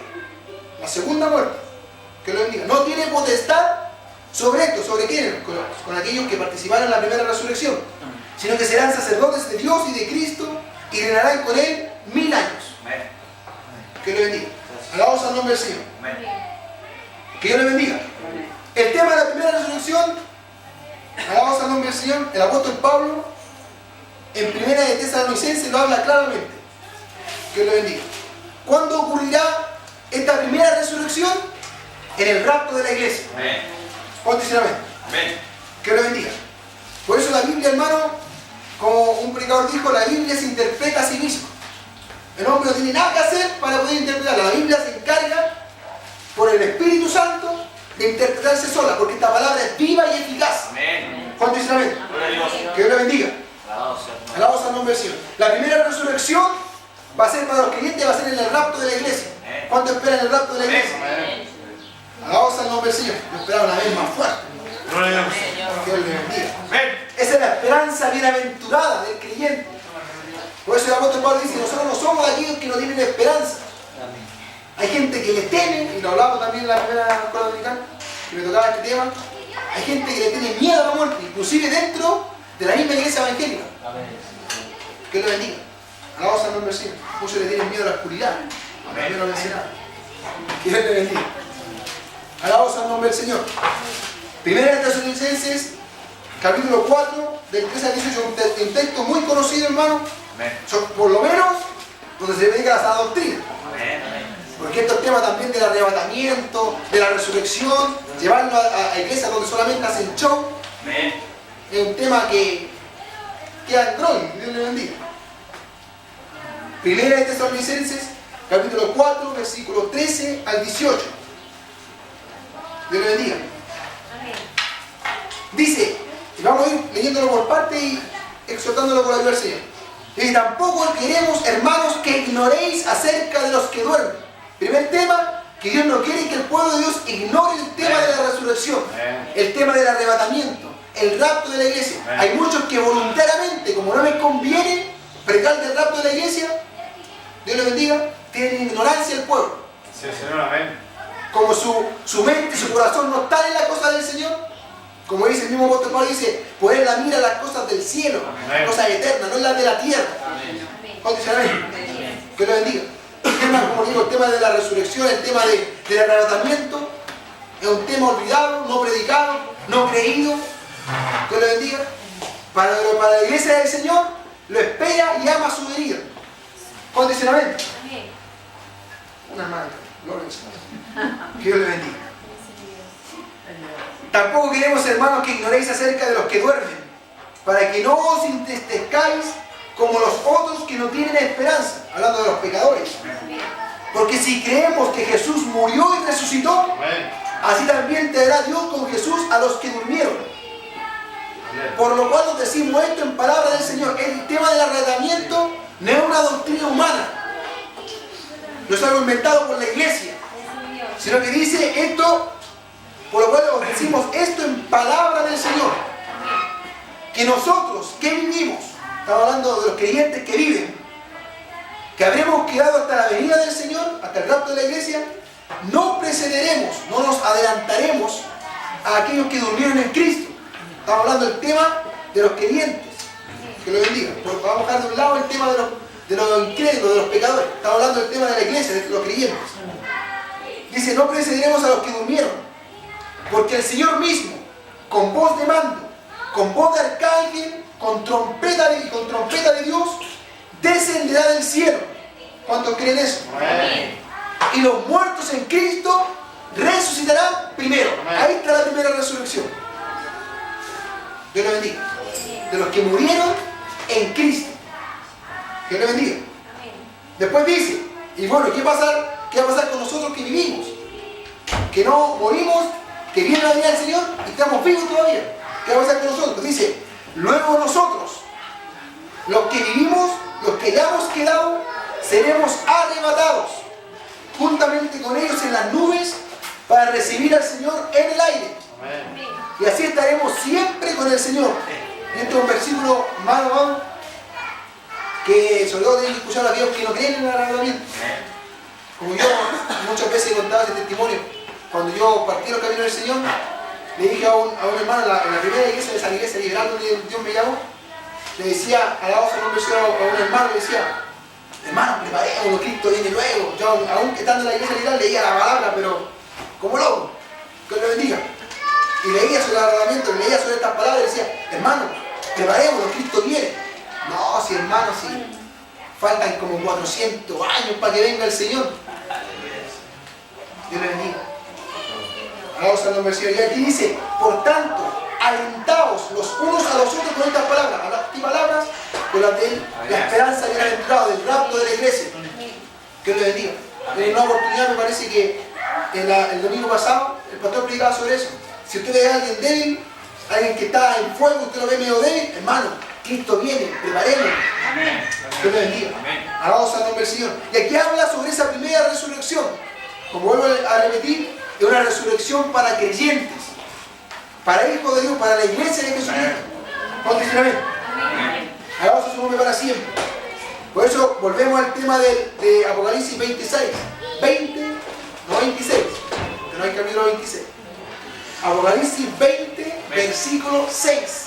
Que Dios le bendiga. No tiene potestad sobre esto. ¿Sobre quién? Con aquellos que participaron en la primera resurrección. sino que serán sacerdotes de Dios y de Cristo y reinarán con Él 1000 años. Que le bendiga. Alabamos al nombre del Señor. Que Dios le bendiga. El tema de la primera resurrección, alabamos al nombre del Señor, el apóstol Pablo en primera de Tesalonicenses lo habla claramente. Que Dios le bendiga. ¿Cuándo ocurrirá esta primera resurrección? En el rapto de la iglesia. Continuamente. Que Dios le bendiga. Por eso la Biblia, hermano, como un predicador dijo, la Biblia se interpreta a sí misma. El hombre no tiene nada que hacer para poder interpretarla. La Biblia se encarga por el Espíritu Santo de interpretarse sola, porque esta palabra es viva y eficaz. ¿Cuánto dicen amén? Que Dios le bendiga. Alabamos al nombre del Señor. La primera resurrección va a ser para los creyentes, va a ser en el rapto de la iglesia. ¿Cuánto esperan el rapto de la iglesia? Alabamos al nombre del Señor. Lo esperaban una vez más fuerte. Que Dios le bendiga. Esa es la esperanza bienaventurada del creyente. Por eso el apóstol Pablo dice: nosotros no somos de aquellos que no tienen esperanza. Hay gente que le teme, y lo hablamos también en la primera escuela dominical, que me tocaba este tema. Hay gente que le tiene miedo a la muerte, inclusive dentro de la misma iglesia evangélica. Que Dios le bendiga. Alabamos al nombre del Señor. Muchos le tienen miedo a la oscuridad. Yo no pensé nada. Que Dios le bendiga. Alabamos al nombre del Señor. Primera de Tesalonicenses, capítulo 4, del 13 al 18, un texto muy conocido, hermano. Por lo menos donde se predica la sana doctrina. Porque estos temas también del arrebatamiento, de la resurrección, llevarlo a iglesias donde solamente hacen show, es un tema que queda en trono. Dios le bendiga. Primera de Tesalonicenses, capítulo 4, versículo 13 al 18. Dios le bendiga. Dice, y vamos a ir leyéndolo por parte y exhortándolo con la ayuda del Señor. Y tampoco queremos, hermanos, que ignoréis acerca de los que duermen. Primer tema, que Dios no quiere que el pueblo de Dios ignore el tema de la resurrección, el tema del arrebatamiento, el rapto de la iglesia. Hay muchos que voluntariamente, como no les conviene predicar del rapto de la iglesia, Dios les bendiga, tienen ignorancia del pueblo. Sí, Señor, amén. Como su mente y su corazón no están en las cosas del Señor. Como dice el mismo apóstol Pablo, dice, poner la mira a las cosas del cielo, las cosas eternas, no en las de la tierra. ¿Cuánto dicen amén? Que lo bendiga. El tema, como digo, el tema de la resurrección, el tema del arrebatamiento, es un tema olvidado, no predicado, no creído. Que lo bendiga. Para la iglesia del Señor, lo espera y ama su venida. ¿Cuánto dicen amén? Una madre, gloria al Señor. Que Dios le bendiga. Tampoco queremos, hermanos, que ignoréis acerca de los que duermen, para que no os entristezcáis como los otros que no tienen esperanza, hablando de los pecadores. Porque si creemos que Jesús murió y resucitó, así también traerá Dios con Jesús a los que durmieron. Por lo cual os decimos esto en palabra del Señor. El tema del arrebatamiento no es una doctrina humana, no es algo inventado por la iglesia, sino que dice esto. Por lo cual os decimos esto en palabra del Señor. Que nosotros, que vivimos, estamos hablando de los creyentes que viven, que habremos quedado hasta la venida del Señor, hasta el rapto de la iglesia, no precederemos, no nos adelantaremos a aquellos que durmieron en Cristo. Estamos hablando del tema de los creyentes. Que lo bendiga. Vamos a dejar de un lado el tema de los incrédulos, de los pecadores. Estamos hablando del tema de la iglesia, de los creyentes. Dice, no precederemos a los que durmieron. Porque el Señor mismo, con voz de mando, con voz de arcángel, con trompeta de Dios, descenderá del cielo. ¿Cuántos creen eso? Amén. Y los muertos en Cristo resucitarán primero. Amén. Ahí está la primera resurrección. Dios le bendiga. De los que murieron en Cristo. Dios le bendiga. Después dice, y bueno, ¿qué va a pasar con nosotros que vivimos? Que no morimos, que viene la venida del Señor y estamos vivos todavía. ¿Qué va a pasar con nosotros? Dice, luego nosotros, los que vivimos, los que ya hemos quedado, seremos arrebatados juntamente con ellos en las nubes para recibir al Señor en el aire. Amén. Y así estaremos siempre con el Señor. Y este es un versículo más amado que sobre todo tienen que escuchar a aquellos que no creen en el arrebatamiento. Como yo muchas veces he contado ese testimonio. Cuando yo partí los caminos del Señor, le dije a un hermano en la primera iglesia de esa iglesia liberal donde Dios me llamó, le decía, alabado sea el nombre del Señor, a un hermano, le decía, hermano, preparémonos, Cristo viene luego. Yo, aún estando en la iglesia literal, leía la palabra, pero como loco, que Dios le bendiga. Y leía sobre el arrebatamiento, leía sobre estas palabras y decía, hermano, preparémonos, Cristo viene. No, si hermano, si faltan como 400 años para que venga el Señor. Dios le bendiga. Vamos a nombre del Señor. Y aquí dice, por tanto, alentaos los unos a los otros con estas palabras. ¿Qué palabras? Con las de la esperanza bienaventurada, del rapto de la iglesia. Que Dios le bendiga. En una oportunidad me parece que el domingo pasado el pastor predicaba sobre eso. Si usted ve a alguien débil, alguien que está en fuego, usted lo ve medio débil, hermano, Cristo viene, preparemos. Dios le bendiga. Alabado sea el nombre del Señor. Y aquí habla sobre esa primera resurrección. Como vuelvo a repetir, es una resurrección para creyentes, para hijos de Dios, para la iglesia de Jesucristo. ¿Cuántos dicen amén? Alabado sea su nombre para siempre. Por eso volvemos al tema de Apocalipsis 26. 20, no 26, que no hay capítulo 26. Apocalipsis 20, versículo 6.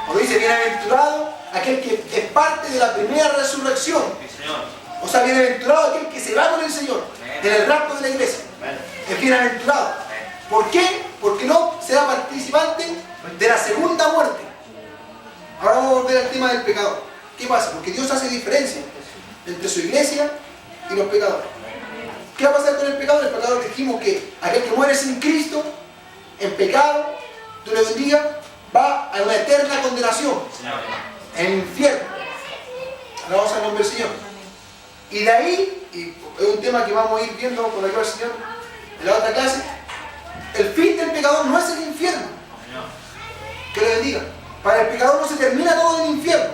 Cuando dice, bienaventurado aquel que es parte de la primera resurrección. O sea, bienaventurado aquel que se va con el Señor, en el rapto de la iglesia. Es bienaventurado. ¿Por qué? Porque no será participante de la segunda muerte. Ahora vamos a volver al tema del pecador. ¿Qué pasa? Porque Dios hace diferencia entre su iglesia y los pecadores. ¿Qué va a pasar con el pecador? El pecador, dijimos que aquel que muere sin Cristo, en pecado, Dios le bendiga, va a una eterna condenación en el infierno. Vamos al nombre del Señor. Y de ahí, y es un tema que vamos a ir viendo con la ayuda del Señor en la otra clase, el fin del pecador no es el infierno. Que le bendiga. Para el pecador no se termina todo en el infierno.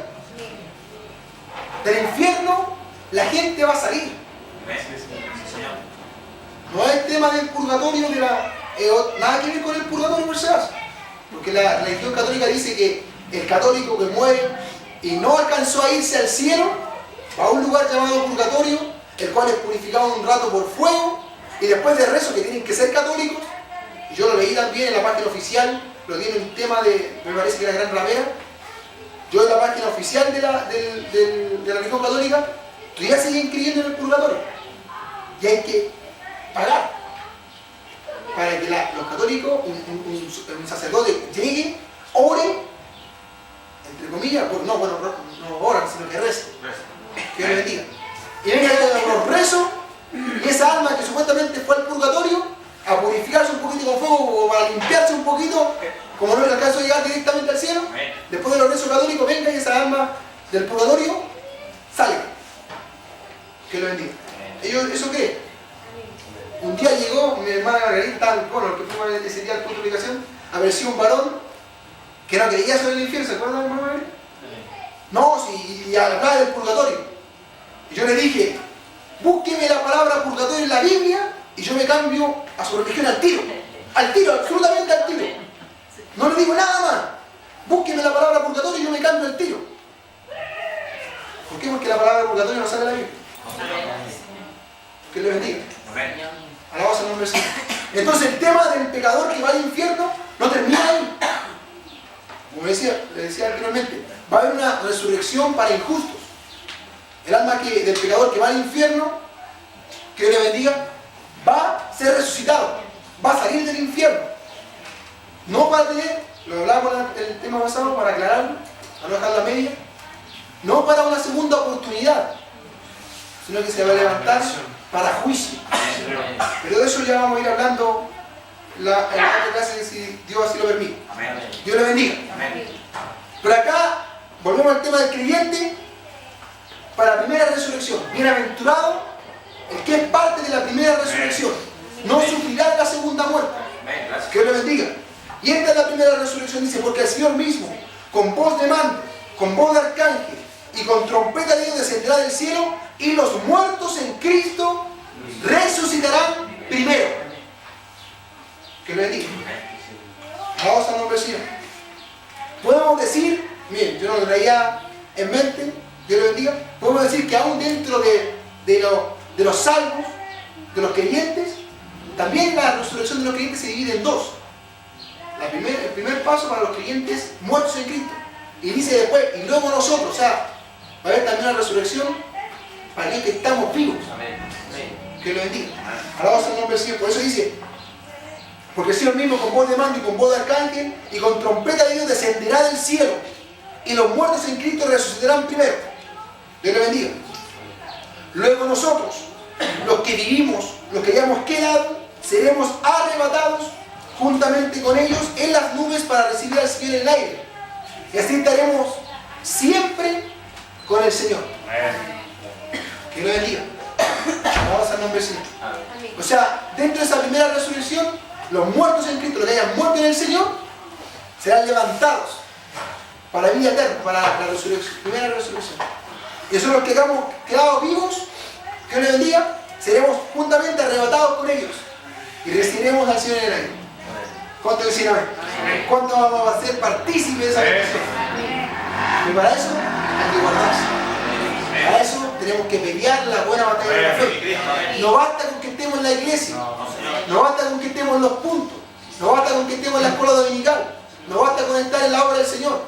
Del infierno la gente va a salir. No es el tema del purgatorio, nada que ver con el purgatorio por si acaso. Porque la religión católica dice que el católico que muere y no alcanzó a irse al cielo, va a un lugar llamado purgatorio, el cual es purificado un rato por fuego, y después de rezo, que tienen que ser católicos, y yo lo leí también en la página oficial, lo tiene un tema me parece que era Gran Ramera, yo en la página oficial de la religión católica, todavía siguen creyendo en el purgatorio, y hay que pagar para que los católicos, un sacerdote llegue, ore, entre comillas, no oran, sino que reza. Que Dios le bendiga. Y venga los rezos, y esa alma que supuestamente fue al purgatorio, a purificarse un poquito con fuego, o para limpiarse un poquito, como no le alcanzó a llegar directamente al cielo, después de los rezos católicos, venga y esa alma del purgatorio sale. Que lo bendiga. Ellos eso creen. Un día llegó mi hermana Margarita, el que fue ese día al punto de ubicación, apareció un varón que no creía sobre el infierno. ¿Se acuerdan, hermano Margarita? No, sí, y hablaba del purgatorio. Y yo le dije, búsqueme la palabra purgatorio en la Biblia y yo me cambio a su religión al tiro. Al tiro, absolutamente al tiro. No le digo nada más. Búsqueme la palabra purgatorio y yo me cambio al tiro. ¿Por qué? Porque la palabra purgatorio no sale de la Biblia. Que le bendiga. Alabado sea el nombre del Señor. Entonces el tema del pecador que va al infierno no termina ahí. Como le decía anteriormente, va a haber una resurrección para injustos. El alma del pecador que va al infierno, que Dios le bendiga, va a ser resucitado, va a salir del infierno. No para tener, lo hablábamos en el tema pasado, para aclararlo, para no dejar la media, no para una segunda oportunidad, sino que se va a levantar para juicio. Pero de eso ya vamos a ir hablando en la otra clase, si Dios así lo permite. Dios le bendiga. Pero acá volvemos al tema del creyente para la primera resurrección. Bienaventurado el que es parte de la primera resurrección. No sufrirá la segunda muerte. Que Dios le bendiga. Y esta es la primera resurrección, dice, porque el Señor mismo, con voz de mando, con voz de arcángel y con trompeta de Dios descenderá del cielo, y los muertos en Cristo resucitarán primero. Que lo bendiga. Vamos al nombre del Señor. Podemos decir, miren, yo no lo traía en mente, Dios lo bendiga, podemos decir que aún dentro de los salvos, de los creyentes, también la resurrección de los creyentes se divide en dos. El primer paso para los creyentes muertos en Cristo. Y dice después, y luego nosotros, o sea, va a haber también una resurrección para aquellos que estamos vivos. Que lo bendiga. Alabado sea el nombre del Señor. Por eso dice, porque el Señor mismo con voz de mando y con voz de arcángel y con trompeta de Dios descenderá del cielo, y los muertos en Cristo resucitarán primero. Dios le bendiga. Luego nosotros, los que vivimos, los que hayamos quedado, seremos arrebatados juntamente con ellos en las nubes para recibir al Señor en el aire. Y así estaremos siempre con el Señor. Que lo bendiga. Vamos al nombre del Señor. O sea, dentro de esa primera resurrección, los muertos en Cristo, los que hayan muerto en el Señor, serán levantados para la vida eterna, para la resurrección, primera resurrección. Y nosotros los que hayamos quedado vivos, que Dios les bendiga, seremos juntamente arrebatados con ellos y recibiremos al Señor en el aire. ¿Cuánto dicen amén? ¿Cuánto vamos a ser partícipes de esa bendición? Y para eso hay que guardarse. Para eso tenemos que pelear la buena batalla de la fe. No basta con que estemos en la iglesia, no basta con que estemos en los puntos, no basta con que estemos en la escuela dominical, no basta con estar en la obra del Señor.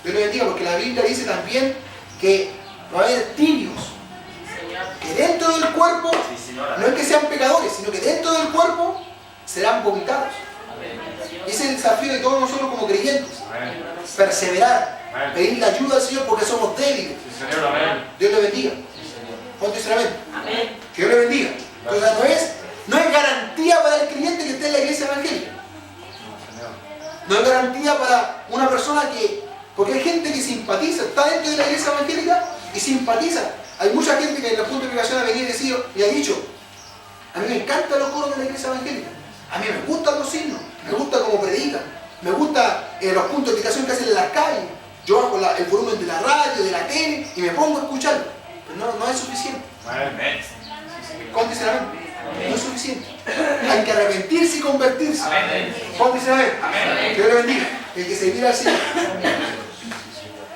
Dios lo bendiga, porque la Biblia dice también que va a haber tibios, que dentro del cuerpo, no es que sean pecadores, sino que dentro del cuerpo serán vomitados. Ese es el desafío de todos nosotros como creyentes. Perseverar, pedir la ayuda al Señor porque somos débiles. Dios le bendiga. ¿Cuánto dicen amén? Que Dios le bendiga. Entonces no es garantía para el creyente que esté en la iglesia evangélica. No es garantía para una persona que... Porque hay gente que simpatiza, está dentro de la iglesia evangélica y simpatiza. Hay mucha gente que en los puntos de predicación ha venido y ha dicho: a mí me encantan los coros de la iglesia evangélica, a mí me gustan los signos, me gusta cómo predican, me gusta los puntos de predicación que hacen en las calles. Yo bajo el volumen de la radio, de la tele y me pongo a escucarlo. Pero no es suficiente. ¿Cuánto dicen amén? No es suficiente. Hay que arrepentirse y convertirse. ¿Cuánto dicen amén? Que Dios le bendiga. Hay que servir al Señor.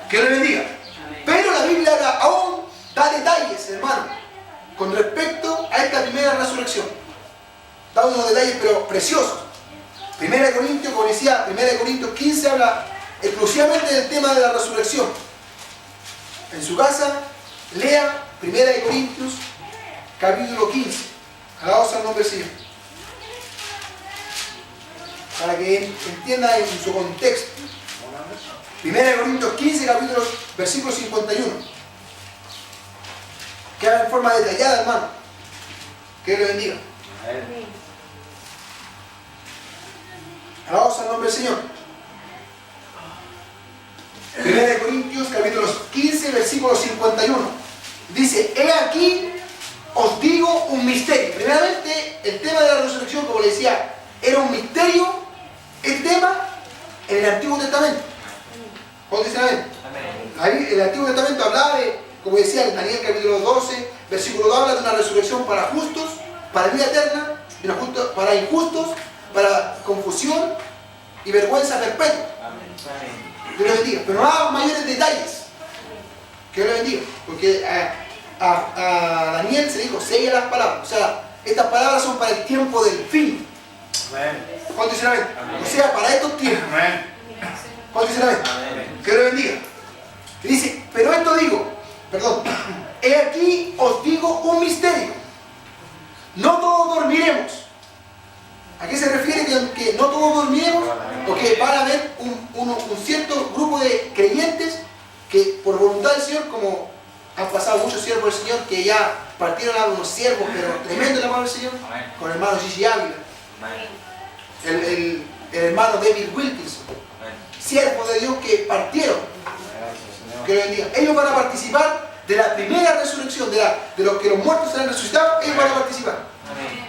Que Dios le bendiga. Pero la Biblia aún da detalles, hermano, con respecto a esta primera resurrección. Da unos detalles pero preciosos. Primera de Corintios, como decía, Primera de Corintios 15 habla exclusivamente del tema de la resurrección. En su casa, lea Primera de Corintios, capítulo 15. Alabado sea el nombre del Señor. Para que entienda en su contexto. Primera de Corintios 15, capítulo, versículo 51. Que habla en forma detallada, hermano. Que Dios le bendiga. Alabado sea el nombre del Señor. Primera de Corintios, capítulo 15, versículo 51. Dice: he aquí os digo un misterio. Primeramente, el tema de la resurrección, como le decía, era un misterio, el tema en el Antiguo Testamento. ¿Cómo dicen amén? Ahí el Antiguo Testamento hablaba de, como decía en Daniel capítulo 12, versículo 2, habla de una resurrección para justos, para vida eterna, para injustos, para confusión y vergüenza perpetua. Dios lo bendiga. Pero no haga mayores detalles. Que Dios lo bendiga. Porque a Daniel se dijo: sella las palabras. O sea, estas palabras son para el tiempo del fin. ¿Cuánto dicen amén? O sea, para estos tiempos. ¿Cuánto dicen amén? Que Dios lo bendiga. Y dice: pero esto digo, he aquí os digo un misterio. No todos dormiremos. ¿A qué se refiere que no todos dormiremos? Porque van a haber un cierto grupo de creyentes que por voluntad del Señor, como han pasado muchos siervos del Señor que ya partieron a unos siervos, pero tremendo el amor del Señor, con el hermano Gigi Ávila, el hermano David Wilkinson, siervos de Dios que partieron. Que lo bendiga. Ellos van a participar de la primera resurrección, de los que los muertos serán resucitados, ellos van a participar.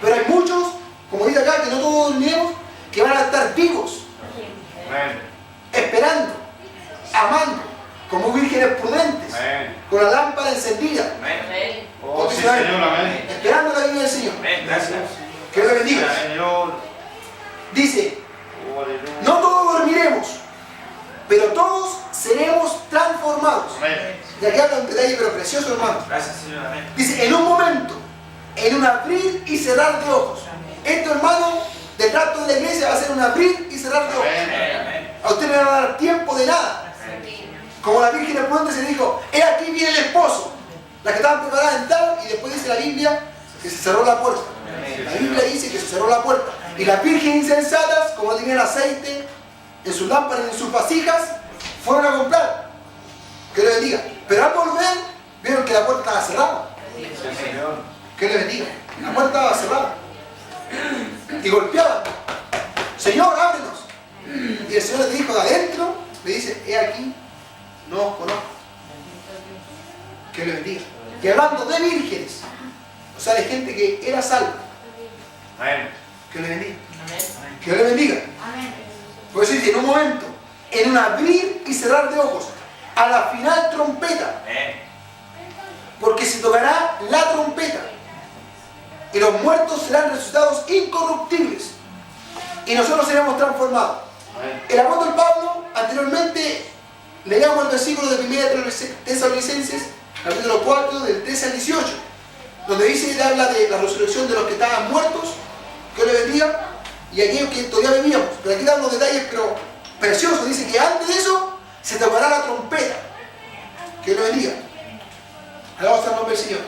Pero hay muchos, como dice acá, que no todos dormiremos, que van a estar vivos, esperando, amando, como vírgenes prudentes, con la lámpara encendida, esperando la venida del Señor. Que Dios bendiga. Dice: no todos dormiremos, pero todos seremos transformados. Y aquí habla un detalle pero precioso, hermano. Dice: en un momento, en un abrir y cerrar de ojos. Esto, hermano, del trato de la iglesia va a ser un abrir y cerrar de ojos. A usted no le va a dar tiempo de nada. Como la Virgen pronto se dijo, he aquí viene el esposo. Las que estaban preparadas entraron y después dice la Biblia que se cerró la puerta. La Biblia dice que se cerró la puerta. Y las vírgenes insensatas, como tenían aceite en sus lámparas y en sus vasijas, fueron a comprar. Que le bendiga. Pero al volver, vieron que la puerta estaba cerrada. Que le bendiga. La puerta estaba cerrada. Y golpeaban. Señor, ábrenos. Y el Señor le dijo de adentro, le dice, he aquí, no os conozco. Que le bendiga. Y hablando de vírgenes, o sea, de gente que era salva. Que le bendiga. Que le bendiga. Por eso dice, en un momento, en un abrir y cerrar de ojos, a la final trompeta, porque se tocará la trompeta y los muertos serán resucitados incorruptibles y nosotros seremos transformados. El apóstol Pablo, anteriormente, leíamos el versículo de 1 Tesalonicenses, capítulo 4, del 13 al 18, donde dice y habla de la resurrección de los que estaban muertos, que le bendiga, y aquellos que todavía vivíamos. Pero aquí dan unos detalles pero preciosos. Dice que antes de eso se tocará la trompeta. Que le bendiga. Alabado sea el nombre del Señor.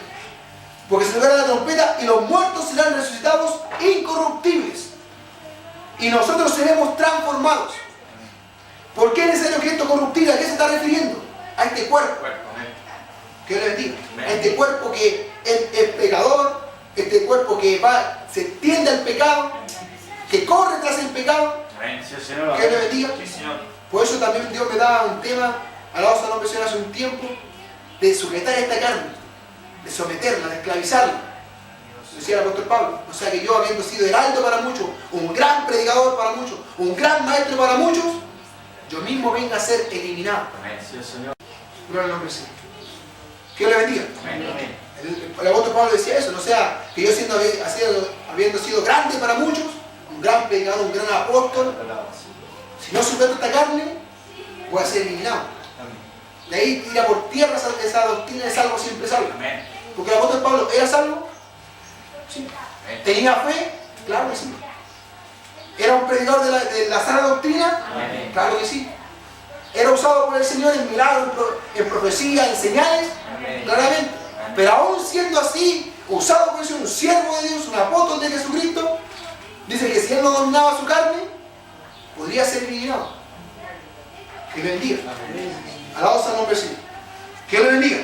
Porque se tocará la trompeta y los muertos serán resucitados incorruptibles. Y nosotros seremos transformados. ¿Por qué es necesario que esto corruptible? ¿A qué se está refiriendo? A este cuerpo. Que le bendiga. A este cuerpo que es pecador, este cuerpo que se tiende al pecado, que corre tras el pecado. Que le bendiga. Por eso también Dios me daba un tema, alabado sea el nombre del Señor, hace un tiempo, de sujetar esta carne, de someterla, de esclavizarla. Decía el apóstol Pablo. O sea que yo, habiendo sido heraldo para muchos, un gran predicador para muchos, un gran maestro para muchos, yo mismo venga a ser eliminado. Gloria al nombre del Señor. Que le bendiga. El apóstol Pablo decía eso, no sea que yo habiendo sido grande para muchos, un gran predicador, un gran apóstol, si no sujeto esta carne, voy a ser eliminado. De ahí tira por tierra esa doctrina de salvo siempre salvo. Porque el apóstol Pablo era salvo, sí. ¿Tenía fe? Claro que sí. ¿Era un predicador de la sana doctrina? Claro que sí. ¿Era usado por el Señor en milagros, en profecía, en señales? Claramente. Pero aún siendo así, usado por el Señor, un siervo de Dios, un apóstol de Jesucristo, dice que si él no dominaba su carne, podría ser eliminado. Que le bendiga. Alabado sea el nombre del Señor. Que le bendiga.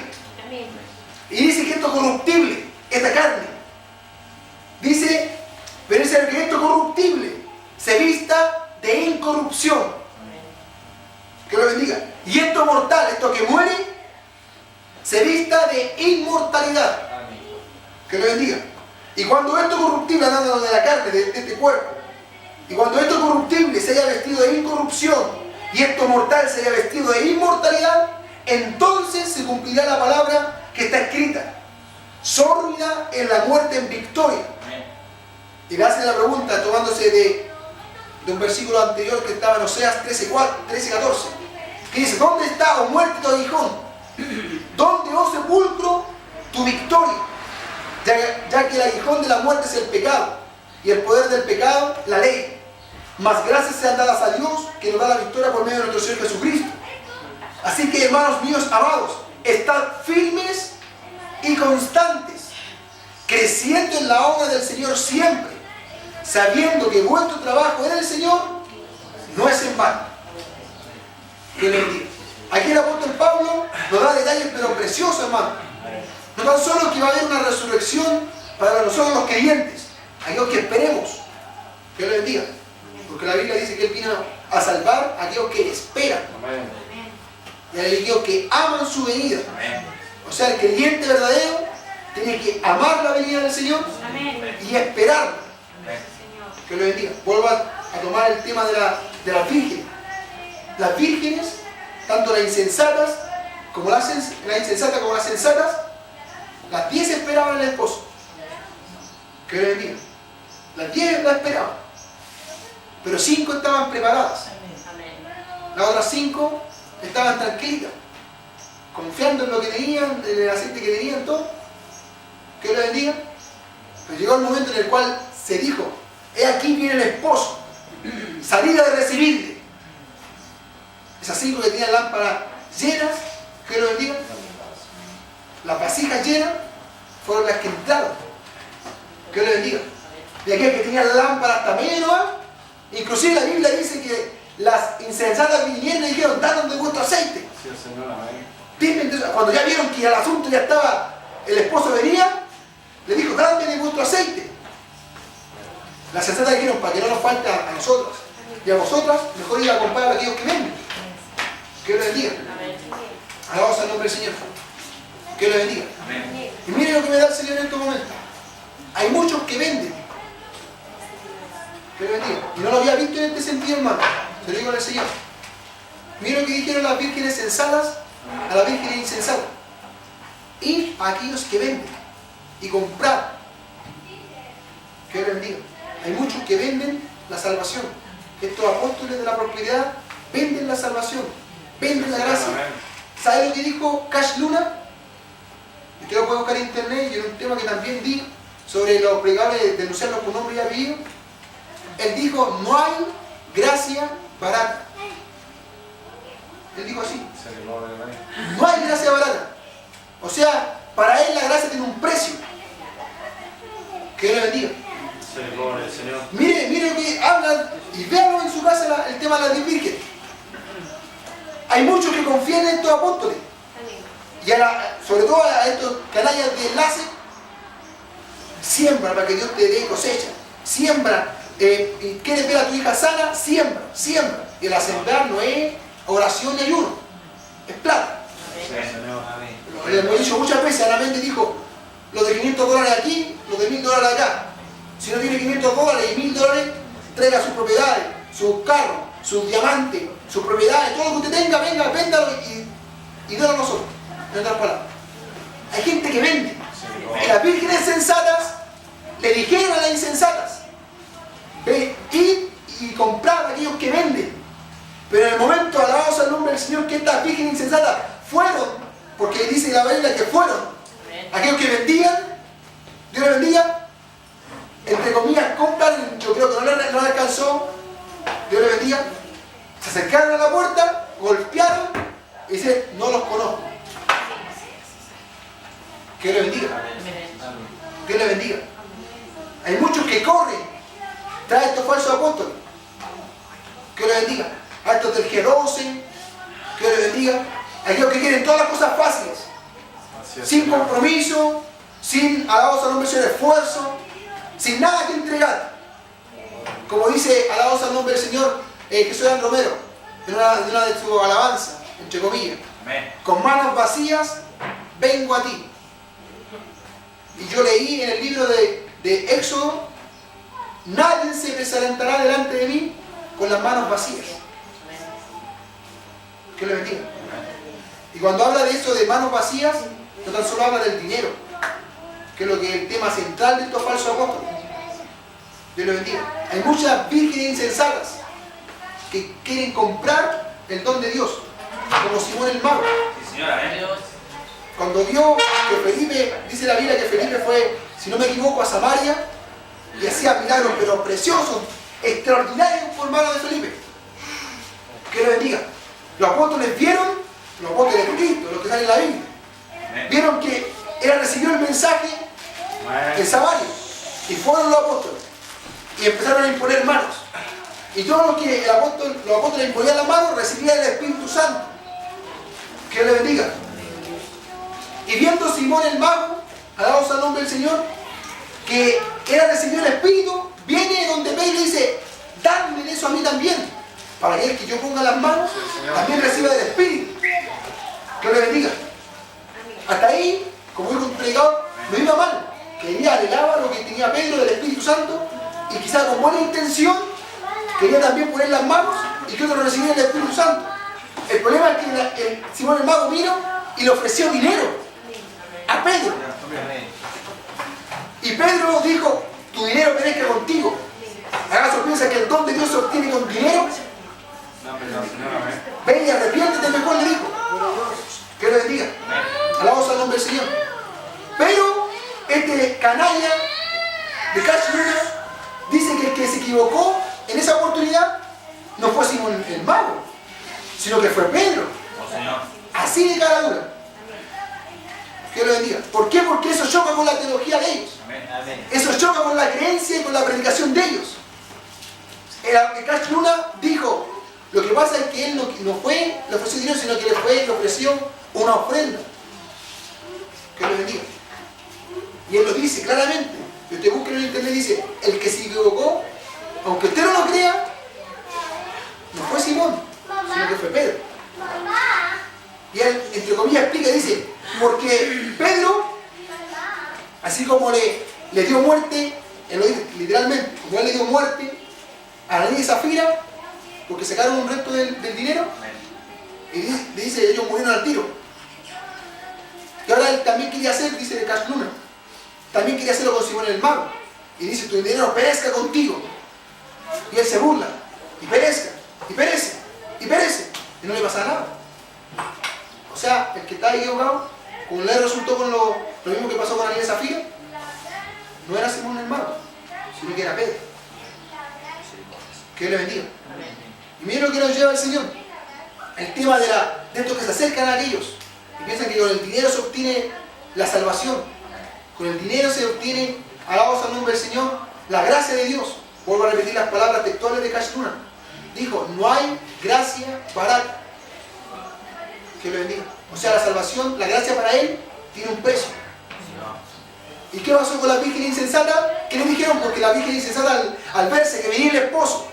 Y dice que esto es corruptible, esta carne. Dice, pero es el que esto corruptible se vista de incorrupción. Que lo bendiga. Y esto mortal, esto que muere, se vista de inmortalidad. Que lo bendiga. Y cuando esto corruptible, hablando de la carne, de este cuerpo, y cuando esto corruptible se haya vestido de incorrupción, y esto mortal se haya vestido de inmortalidad, entonces se cumplirá la palabra que está escrita: sórdida en la muerte en victoria. Y le hacen la pregunta tomándose de un versículo anterior que estaba en Oseas 13:14, que dice: ¿dónde está, oh muerte, tu aguijón? ¿Dónde, oh sepulcro, tu victoria? Ya que el aguijón de la muerte es el pecado, y el poder del pecado, la ley. Mas gracias sean dadas a Dios, que nos da la victoria por medio de nuestro Señor Jesucristo. Así que, hermanos míos amados, estad firmes y constantes, creciendo en la obra del Señor siempre, sabiendo que vuestro trabajo en el Señor no es en vano. Que le bendiga. Aquí el apóstol Pablo nos da detalles pero preciosos, hermano. No tan solo que va a haber una resurrección para nosotros los creyentes, aquellos que esperemos. Que le bendiga. Porque la Biblia dice que Él vino a salvar a aquellos que esperan. Y a aquellos que aman su venida. O sea, el creyente verdadero tiene que amar la venida del Señor y esperar. Que lo bendiga. Vuelvo a tomar el tema de las vírgenes. Las vírgenes, tanto las insensatas como las sensatas, las 10 esperaban al esposo. Que lo bendiga. Las 10 la esperaban. Pero 5 estaban preparadas. Las otras 5 estaban tranquilas, confiando en lo que tenían, en el aceite que tenían, todo. Que lo bendiga. Pero llegó el momento en el cual se dijo: he aquí viene el esposo, salida de recibirle. Esas 5 que tenían lámpara llenas, que lo bendiga, las vasijas llenas fueron las que entraron, que lo bendiga. Y aquel que tenía la lámpara hasta medio, inclusive la Biblia dice que las insensatas vinieron y dijeron, danos de vuestro aceite. Sí, Señor, amén. Dime, entonces, cuando ya vieron que el asunto ya estaba, el esposo venía, le dijo, dadme de vuestro aceite. Las sensatas dijeron, para que no nos falte a nosotros y a vosotras, mejor ir a comprar a aquellos que venden. Que Dios les bendiga. Alabamos al nombre del Señor. Que Dios les bendiga. Amén. Y miren lo que me da el Señor en estos momentos. Hay muchos que venden. Que Dios les bendiga. Y no lo había visto en este sentido, hermano. Se lo digo al Señor. Miren lo que dijeron las vírgenes sensatas a las vírgenes insensatas. Ir a aquellos que venden y comprar. Que Dios les bendiga. Hay muchos que venden la salvación. Estos apóstoles de la prosperidad venden la salvación, venden la gracia. ¿Sabe lo que dijo Cash Luna? Usted lo puede buscar en internet y en un tema que también di sobre los pregables de denunciarlos por nombre y apellido. Él dijo, no hay gracia barata. Él dijo así. No hay gracia barata. O sea, para él la gracia tiene un precio. Que Dios le bendiga. Mire lo que hablan y véanlo en su casa el tema de las 10 vírgenes. Hay muchos que confían en estos apóstoles. Y sobre todo a estos canallas de enlace. Siembra para que Dios te dé cosecha. Siembra. Y quieres ver a tu hija sana, siembra, siembra. Y la sembrar no es oración y ayuno. Es plata. Lo hemos dicho muchas veces. A la mente dijo, los de $500 aquí, los de $1000 acá. Si no tiene $500 y $1000, traiga sus propiedades, sus carros, sus diamantes, sus propiedades, todo lo que usted tenga, venga, véndalo y délo a nosotros. En otras palabras. Hay gente que vende. Y las vírgenes sensatas le dijeron a las insensatas, ve, id y comprad a aquellos que venden. Pero en el momento, alabados al nombre del Señor, que estas vírgenes insensatas fueron, porque dice la Biblia que fueron aquellos que vendían, Dios les bendiga, entre comillas, compran, yo creo que no le alcanzó, Dios le bendiga, se acercaron a la puerta, golpearon y dicen, no los conozco. Que Dios le bendiga. Dios le bendiga. Hay muchos que corren tras estos falsos apóstoles. Que Dios le bendiga. A estos del G12, que Dios le bendiga. Aquellos que quieren todas las cosas fáciles, sin compromiso, sin, alabados al nombre del Señor, esfuerzo, sin nada que entregar. Como dice, alabados al nombre del Señor, Jesús Romero, en una de sus alabanzas, entre comillas. Amén. Con manos vacías vengo a ti. Y yo leí en el libro de Éxodo, nadie se presentará delante de mí con las manos vacías. Que le bendiga. Y cuando habla de eso de manos vacías, no tan solo habla del dinero, que es lo que es el tema central de estos falsos apóstoles. Dios le bendiga. Hay muchas vírgenes insensatas que quieren comprar el don de Dios, como Simón el mago. Sí, señora, amén. Cuando vio que Felipe, dice la Biblia que Felipe fue, si no me equivoco, a Samaria y hacía milagros, pero preciosos, extraordinarios por mano de Felipe. Que le bendiga. Los apóstoles vieron, los apóstoles de Cristo, los que salen en la Biblia, vieron que él recibió el mensaje en Samaria y fueron los apóstoles y empezaron a imponer manos. Y todo lo que los apóstoles imponían las manos recibían el Espíritu Santo. Que le bendiga. Y viendo Simón el mago, alabados al nombre del Señor, que él recibió el Espíritu, viene donde Pedro y dice, dadme de eso a mí también, para que el que yo ponga las manos también reciba del Espíritu. Que le bendiga. Hasta ahí, como dijo un predicador, no iba mal. Quería anhelaba lo que tenía Pedro del Espíritu Santo y quizás con buena intención quería también poner las manos y que otro recibiera el Espíritu Santo. El problema es que Simón el mago vino y le ofreció dinero a Pedro. Y Pedro dijo, tu dinero perezca contigo. ¿Acaso piensa que el don de Dios se obtiene con dinero? Ven y arrepiéntete mejor, le dijo. Que le bendiga. Alabamos al nombre del Señor. Pero este canalla de Cash Luna dice que el que se equivocó en esa oportunidad no fue Simón el mago, sino que fue Pedro. así de cara dura. Que lo bendiga. ¿Por qué? Porque eso choca con la teología de ellos. Eso choca con la creencia y con la predicación de ellos. El Cash Luna dijo, lo que pasa es que él no fue, le ofreció dinero, sino que le ofreció una ofrenda. Que lo bendiga. Y él lo dice claramente. Si usted busca en el internet, dice, el que se equivocó, aunque usted no lo crea, no fue Simón, sino que fue Pedro. Y él, entre comillas, explica, dice, porque Pedro, así como le dio muerte, él lo dice literalmente, como él le dio muerte a la niña Zafira, porque sacaron un resto del dinero, y le dice, ellos murieron al tiro. Y ahora él también quería hacer, dice Cash Luna, también quería hacerlo con Simón el mago. Y dice, tu dinero perezca contigo. Y él se burla, y perezca, y perece, y perece, y no le pasa nada. O sea, el que está equivocado, como le resultó con lo mismo que pasó con la niña Zafira, no era Simón el mago, sino que era Pedro. Que Dios le bendiga. Y miren lo que nos lleva el Señor. El tema de estos que se acercan a aquellos y piensan que con el dinero se obtiene la salvación. Con el dinero se obtiene, alabados al nombre del Señor, la gracia de Dios. Vuelvo a repetir las palabras textuales de Cash Luna. Dijo, no hay gracia barata. Que lo bendiga. O sea, la salvación, la gracia para él, tiene un precio. ¿Y qué pasó con la virgen insensata? ¿Qué le dijeron? Porque la virgen insensata al verse que venía el esposo,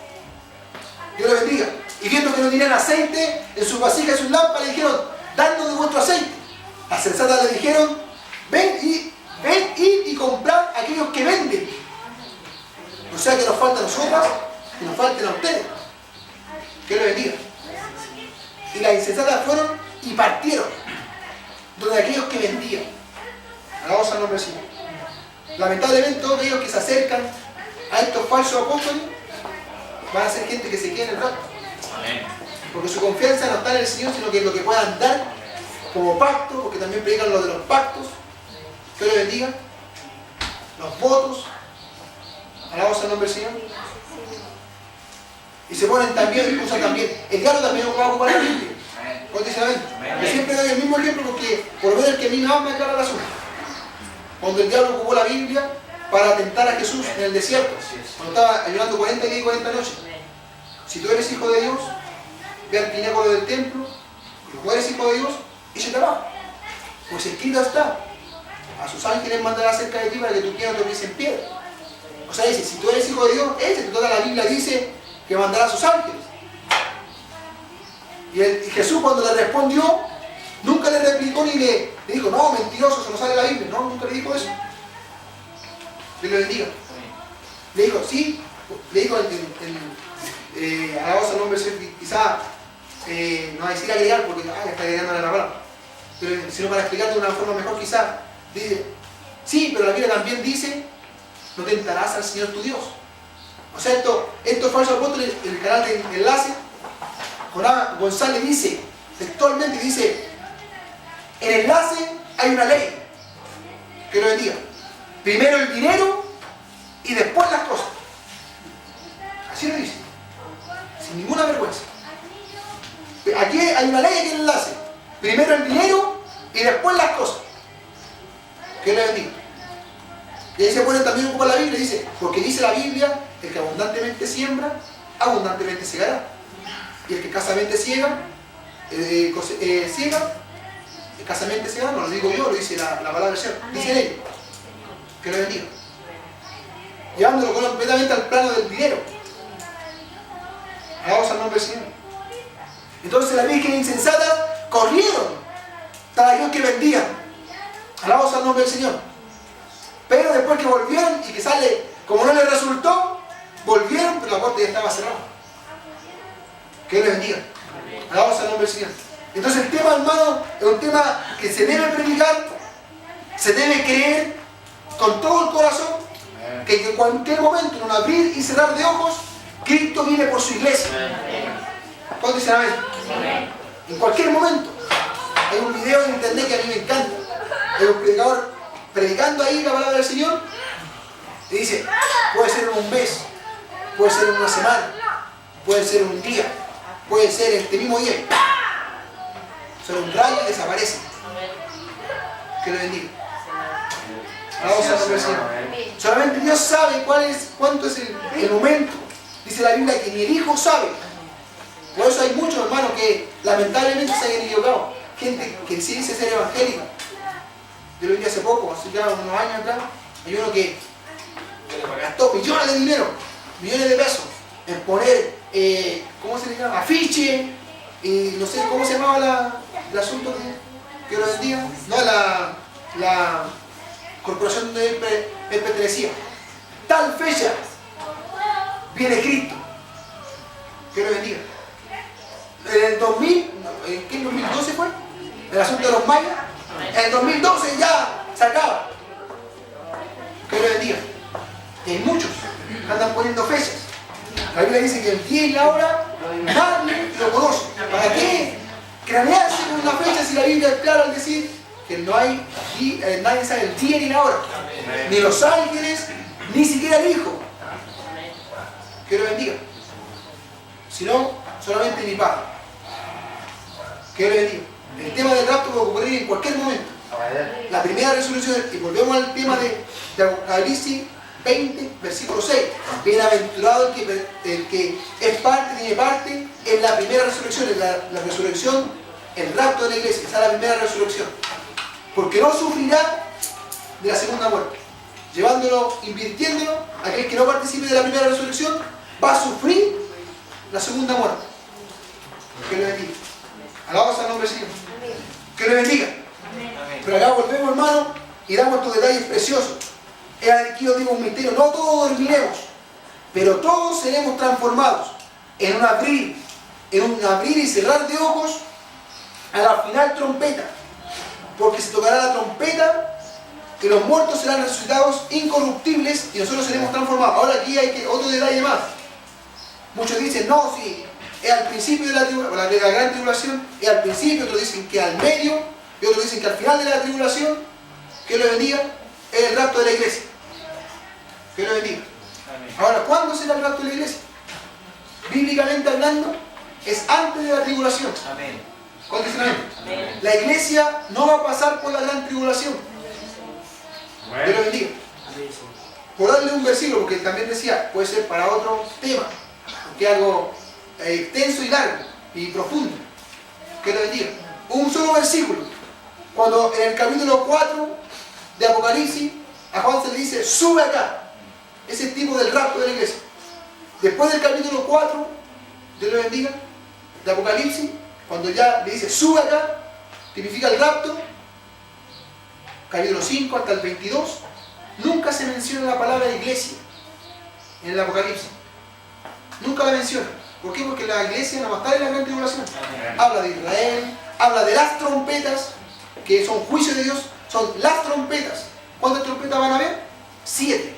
Dios le bendiga, y viendo que no tenían aceite en sus vasijas y sus lámparas, le dijeron, dadnos de vuestro aceite. Las sensatas le dijeron, ven y comprad a aquellos que venden. O sea que nos faltan a nosotras, que nos falten a ustedes. Que le bendiga. Y las insensatas fueron y partieron donde aquellos que vendían. Alabamos al nombre del Señor. Lamentablemente todos aquellos que se acercan a estos falsos apóstoles van a ser gente que se quede en el rato. Porque su confianza no está en el Señor, sino que es lo que puedan dar como pacto, porque también predican lo de los pactos. Que le bendiga. Los votos. Alabamos al nombre del Señor. Y se ponen también, usan también. El diablo también va a ocupar la Biblia. Yo siempre doy el mismo ejemplo porque por lo menos el que a mí me aclara el asunto. Cuando el diablo ocupó la Biblia para tentar a Jesús en el desierto, cuando estaba ayunando 40 días y 40 noches. Si tú eres hijo de Dios, ve al pináculo del templo, y si tú eres hijo de Dios, échate abajo. Pues escrito está, a sus ángeles mandará cerca de ti para que tu pie no topiece en piedra. O sea, dice, si tú eres hijo de Dios, échate. Toda la Biblia dice que mandará a sus ángeles. Y Jesús cuando le respondió, nunca le replicó ni le dijo, no, mentiroso, se nos sale la Biblia. No, nunca le dijo eso. Dios le bendiga. Le dijo, sí, le dijo, alabados al nombre del Señor, quizá no va a decir agregar porque ya está agregando la palabra. Pero sino para explicar de una forma mejor quizá, dice, sí, pero la Biblia también dice, no tentarás al Señor tu Dios. O sea, estos falsos apóstoles, el canal de enlace, Jonás González dice, textualmente dice, en el enlace hay una ley, que lo bendiga. Primero el dinero y después las cosas. Así lo dice, sin ninguna vergüenza. Aquí hay una ley, aquí en el enlace. Primero el dinero y después las cosas. Que lo bendiga. Y ahí se pone también un poco la Biblia, dice, porque dice la Biblia, el que abundantemente siembra, abundantemente segará. Y el que escasamente ciega, escasamente segará, no lo digo yo, lo dice la palabra del Señor, dice él. Que lo bendiga. Llevándolo completamente al plano del dinero. Alabamos al nombre del Señor. Entonces la virgen insensata corrieron para aquellos que vendían. Alabamos al nombre del Señor. Pero después que volvieron y que sale, como no les resultó, volvieron, pero la puerta ya estaba cerrada. Que Dios les bendiga. Alabamos al nombre del Señor. Entonces el tema, hermano, es un tema que se debe predicar, se debe creer con todo el corazón, que en cualquier momento, en un abrir y cerrar de ojos, Cristo viene por su iglesia. ¿Cuántos dicen amén? En cualquier momento. Hay un video en internet que a mí me encanta. Hay un predicador predicando ahí la palabra del Señor y dice, puede ser en un mes, puede ser en una semana, puede ser en un día, puede ser este mismo día. Solo un rayo y desaparece. Que lo bendiga. Vamos a nombre del Señor. Solamente Dios sabe cuánto es el momento. Dice la Biblia que ni el Hijo sabe. Por eso hay muchos hermanos que lamentablemente se hayan equivocado. Gente que sí dice ser evangélica. Yo lo vi hace poco, hace ya unos años atrás. Hay uno que gastó millones de dinero, millones de pesos, en poner, ¿cómo se le llama? Afiche, y no sé cómo se llamaba el asunto que lo vendía. No, la corporación donde él pertenecía. Tal fecha viene Cristo. Que lo bendiga. En el 2000, ¿en qué 2012 fue? El asunto de los mayas. En el 2012 ya se acaba. Que lo bendiga. Y hay muchos que andan poniendo fechas. La Biblia dice que el día y la hora nadie lo conoce. ¿Para qué cranearse con una fecha si la Biblia es clara al decir que no hay, nadie sabe el día ni la hora? Ni los ángeles, ni siquiera el Hijo. Que lo bendiga. Sino solamente mi Padre. Que lo bendiga. El tema del rapto puede ocurrir en cualquier momento. La primera resolución, y volvemos al tema de Apocalipsis 20, versículo 6. Bienaventurado el que es parte, tiene parte en la primera resurrección, en la resurrección, el rapto de la iglesia. Esa es la primera resurrección. Porque no sufrirá de la segunda muerte. Llevándolo, invirtiéndolo, aquel que no participe de la primera resurrección va a sufrir la segunda muerte. Que le bendiga. Alabamos al nombre del Señor. Que le bendiga. Pero acá volvemos, hermano, y damos estos detalles preciosos. Aquí os digo un misterio: no todos dormiremos, pero todos seremos transformados en un abrir y cerrar de ojos a la final trompeta. Porque se tocará la trompeta y los muertos serán resucitados incorruptibles y nosotros seremos transformados. Ahora aquí hay otro detalle más. Muchos dicen, no, sí, es al principio de la gran tribulación, es al principio, otros dicen que al medio, y otros dicen que al final de la tribulación. Que lo bendiga, es el rapto de la iglesia. Que lo bendiga. Ahora, ¿cuándo será el rapto de la iglesia? Bíblicamente hablando, es antes de la tribulación. Condicionalmente. La iglesia no va a pasar por la gran tribulación. Que lo bendiga. Por darle un versículo, porque también decía, puede ser para otro tema, porque es algo extenso y largo y profundo. Que lo bendiga. Un solo versículo. Cuando en el capítulo 4 de Apocalipsis, a Juan se le dice, sube acá. Ese tipo del rapto de la iglesia. Después del capítulo 4, Dios lo bendiga, de Apocalipsis, cuando ya le dice, sube acá, significa el rapto, capítulo 5 hasta el 22, nunca se menciona la palabra iglesia en el Apocalipsis. Nunca la menciona. ¿Por qué? Porque la iglesia no va a estar en la gran tribulación. Habla de Israel, habla de las trompetas, que son juicios de Dios, son las trompetas. ¿Cuántas trompetas van a haber? 7.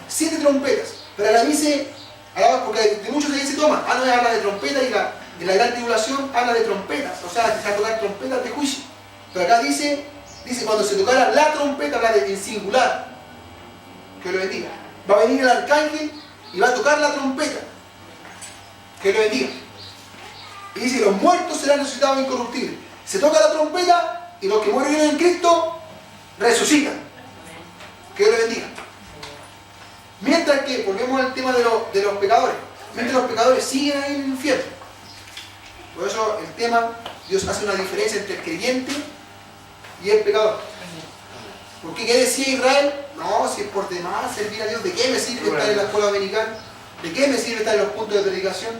7 trompetas. Pero acá dice, porque de muchos se toma, no habla de trompetas y la gran tribulación habla de trompetas, o sea, deja tocar trompetas de juicio. Pero acá dice cuando se tocara la trompeta, habla de en singular. Que lo bendiga. Va a venir el arcángel y va a tocar la trompeta. Que lo bendiga. Y dice, los muertos serán resucitados incorruptibles. Se toca la trompeta y los que mueren en Cristo resucitan. Que lo bendiga. Mientras que, volvemos al tema de los pecadores, mientras los pecadores siguen ahí en el infierno. Por eso el tema, Dios hace una diferencia entre el creyente y el pecador. Porque ¿qué decía Israel? No, si es por demás servir a Dios, ¿de qué me sirve estar en la escuela dominical? ¿De qué me sirve estar en los puntos de predicación?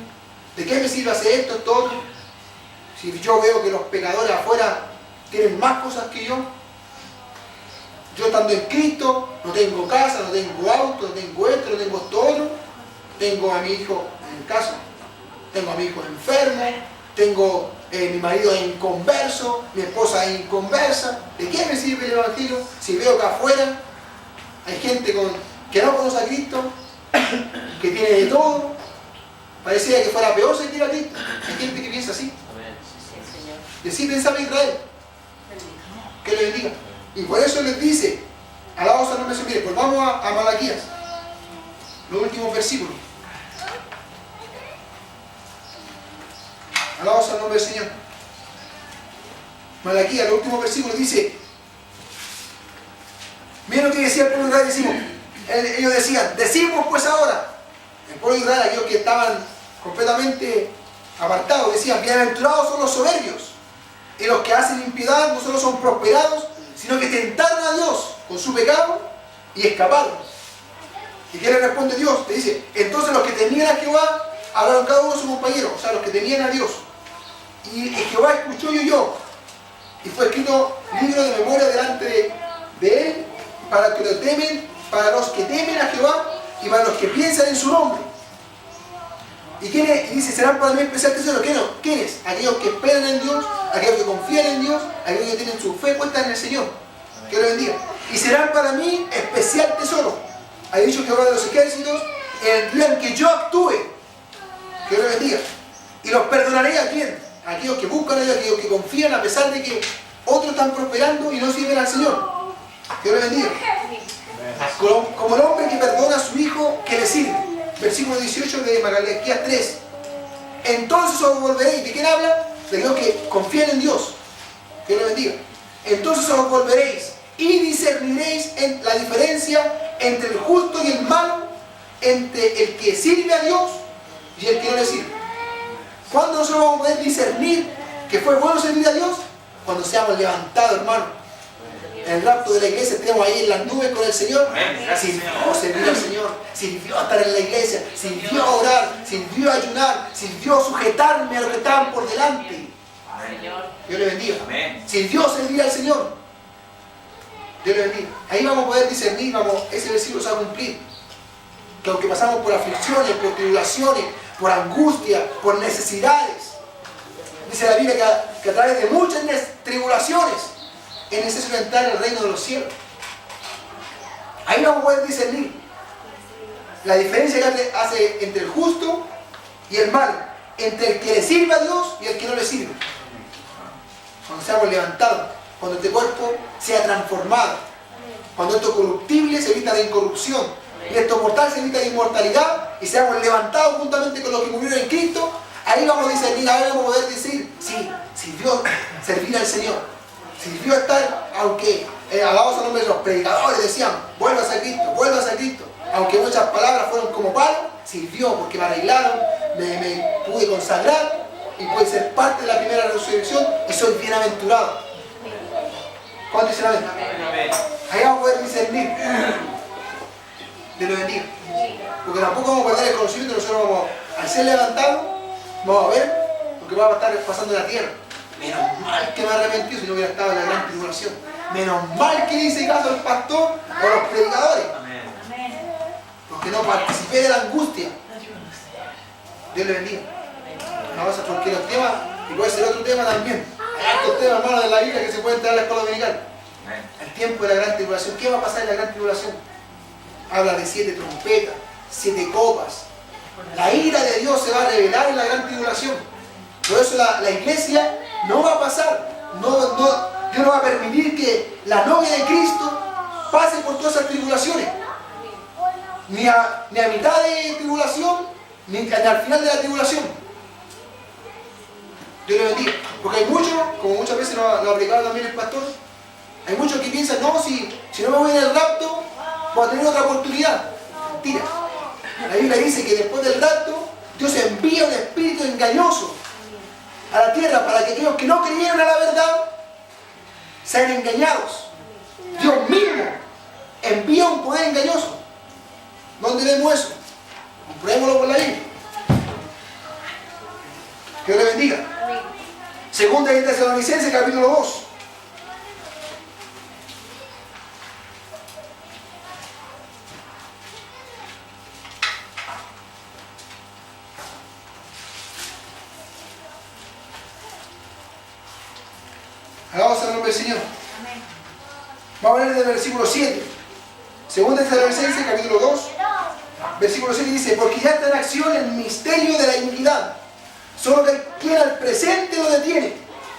¿De qué me sirve hacer esto, todo? Si yo veo que los pecadores afuera tienen más cosas que yo estando en Cristo, no tengo casa, no tengo auto, no tengo esto, no tengo esto otro, tengo a mi hijo en casa, tengo a mi hijo enfermo, tengo mi marido inconverso, mi esposa inconversa. ¿De qué me sirve el evangelio si veo que afuera hay gente que no conoce a Cristo, que tiene de todo? Parecía que fuera peor seguir a Cristo. Hay gente que piensa así. Y así pensaba Israel. Que le bendiga. Y por eso les dice, alabados al nombre del Señor. Mire, volvamos a Malaquías, los últimos versículos. Alabados al nombre del Señor. Malaquías, el último versículo, dice, miren lo que decía el pueblo de Israel, ellos decían, decimos pues ahora, el pueblo de Israel, aquellos que estaban completamente apartados, decían, bienaventurados son los soberbios, y los que hacen impiedad no solo son prosperados, sino que tentaron a Dios con su pecado y escaparon. ¿Y qué le responde Dios? Le dice, entonces los que temían a Jehová hablaron cada uno de su compañero, o sea, los que temían a Dios. Y Jehová escuchó y oyó, y fue escrito libro de memoria delante de él, para que lo temen, para los que temen a Jehová y para los que piensan en su nombre. ¿Y quiénes? Y dice, serán para mí especial tesoro. ¿Quiénes? Aquellos que esperan en Dios, aquellos que confían en Dios, aquellos que tienen su fe puesta en el Señor. Que lo bendiga. Y serán para mí especial tesoro. Ha dicho Jehová de los ejércitos, en el día en que yo actúe. Que lo bendiga. Y los perdonaré a quién? A aquellos que buscan a Dios, a aquellos que confían a pesar de que otros están prosperando y no sirven al Señor. Que lo bendiga. Como el hombre que perdona a su hijo que le sirve. Versículo 18 de Malaquías 3. Entonces os volveréis. ¿De quién habla? De aquellos que confían en Dios. Que lo bendiga. Entonces os volveréis y discerniréis en la diferencia entre el justo y el malo, entre el que sirve a Dios y el que no le sirve. ¿Cuándo nosotros vamos a poder discernir que fue bueno servir a Dios? Cuando seamos levantados, hermano. En el rapto de la iglesia estemos ahí en las nubes con el Señor. Sirvió servir al Señor, sirvió estar en la iglesia, sirvió orar, sirvió ayunar, sirvió sujetarme a los que estaban por delante. Dios le bendiga. Sirvió servir al Señor. Dios le bendiga. Ahí vamos a poder discernir, ese versículo se va a cumplir. Que aunque pasamos por aflicciones, por tribulaciones, por angustia, por necesidades, dice la Biblia que a través de muchas tribulaciones es necesario entrar al reino de los cielos. Ahí vamos a poder discernir la diferencia que hace entre el justo y el malo, entre el que le sirve a Dios y el que no le sirve. Cuando seamos levantados, cuando este cuerpo sea transformado, cuando esto corruptible se vista de incorrupción y esto mortal se vista de inmortalidad y seamos levantados juntamente con los que murieron en Cristo, ahí vamos a discernir, ahí vamos a poder decir, sí, sirvió servir al Señor. Sirvió estar, aunque alabados a nombre de los predicadores decían, vuelvas a Cristo, vuelvas a Cristo. Aunque muchas palabras fueron como palos, sirvió porque me arreglaron, me pude consagrar y pude ser parte de la primera resurrección y soy bienaventurado. ¿Cuánto dicen amén? Ahí vamos a poder discernir. Dios lo bendiga. Porque tampoco vamos a perder el conocimiento, nosotros vamos, al ser levantados, vamos a ver lo que va a estar pasando en la tierra. Menos mal que me arrepentí si no hubiera estado en la gran tribulación. Menos mal que hice caso al pastor o a los predicadores. Porque no participé de la angustia. Dios le bendiga. No vas a porque los temas, y puede ser otro tema también. Hay estos temas, hermanos, de la Biblia que se pueden traer a la escuela dominical. El tiempo de la gran tribulación. ¿Qué va a pasar en la gran tribulación? Habla de 7 trompetas, 7 copas. La ira de Dios se va a revelar en la gran tribulación. Por eso la iglesia no va a pasar. Dios no va a permitir que la novia de Cristo pase por todas esas tribulaciones. Ni a mitad de tribulación, ni al final de la tribulación. Dios le bendiga. Porque hay muchos, como muchas veces lo ha aplicado también el pastor, hay muchos que piensan, no, si no me voy en el rapto, voy a tener otra oportunidad. Mentira. La Biblia dice que después del rapto, Dios envía un espíritu engañoso a la tierra para que aquellos que no creyeron a la verdad sean engañados. Dios mismo envía un poder engañoso. ¿Dónde vemos eso? Compruébmoslo por la Biblia. Que Dios le bendiga. Segunda de Tesalonicenses, capítulo 2. Alabamos al nombre del Señor. Vamos a leer desde el versículo 7. Segunda de Tesalonicenses, capítulo 2, versículo 7 dice: porque ya está en acción el misterio de la iniquidad, solo que quien al presente lo detiene,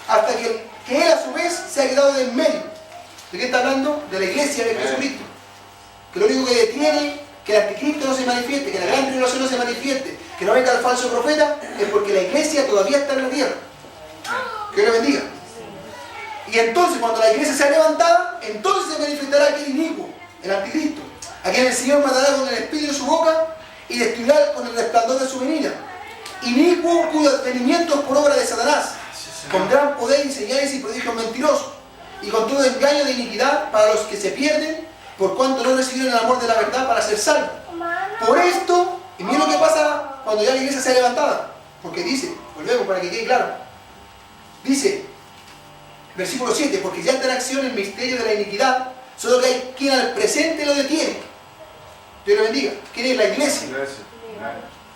hasta que él a su vez se ha quedado en medio. ¿De qué está hablando? De la iglesia de Jesucristo. Que lo único que detiene que el anticristo no se manifieste, que la gran tribulación no se manifieste, que no venga el falso profeta, es porque la iglesia todavía está en la tierra. Que Dios le bendiga. Y entonces cuando la iglesia sea levantada, entonces se manifestará aquel inicuo, el anticristo, a quien el Señor matará con el espíritu de su boca y destruirá con el resplandor de su venida. Inicuo cuyo advenimiento es por obra de Satanás, con gran poder y señales y prodigios mentirosos, y con todo engaño de iniquidad para los que se pierden, por cuanto no recibieron el amor de la verdad para ser salvos. Por esto, y miren lo que pasa cuando ya la iglesia sea levantada, porque dice, volvemos para que quede claro, dice, versículo 7, porque ya está en acción el misterio de la iniquidad, solo que hay quien al presente lo detiene. Dios lo bendiga. ¿Quién es la iglesia?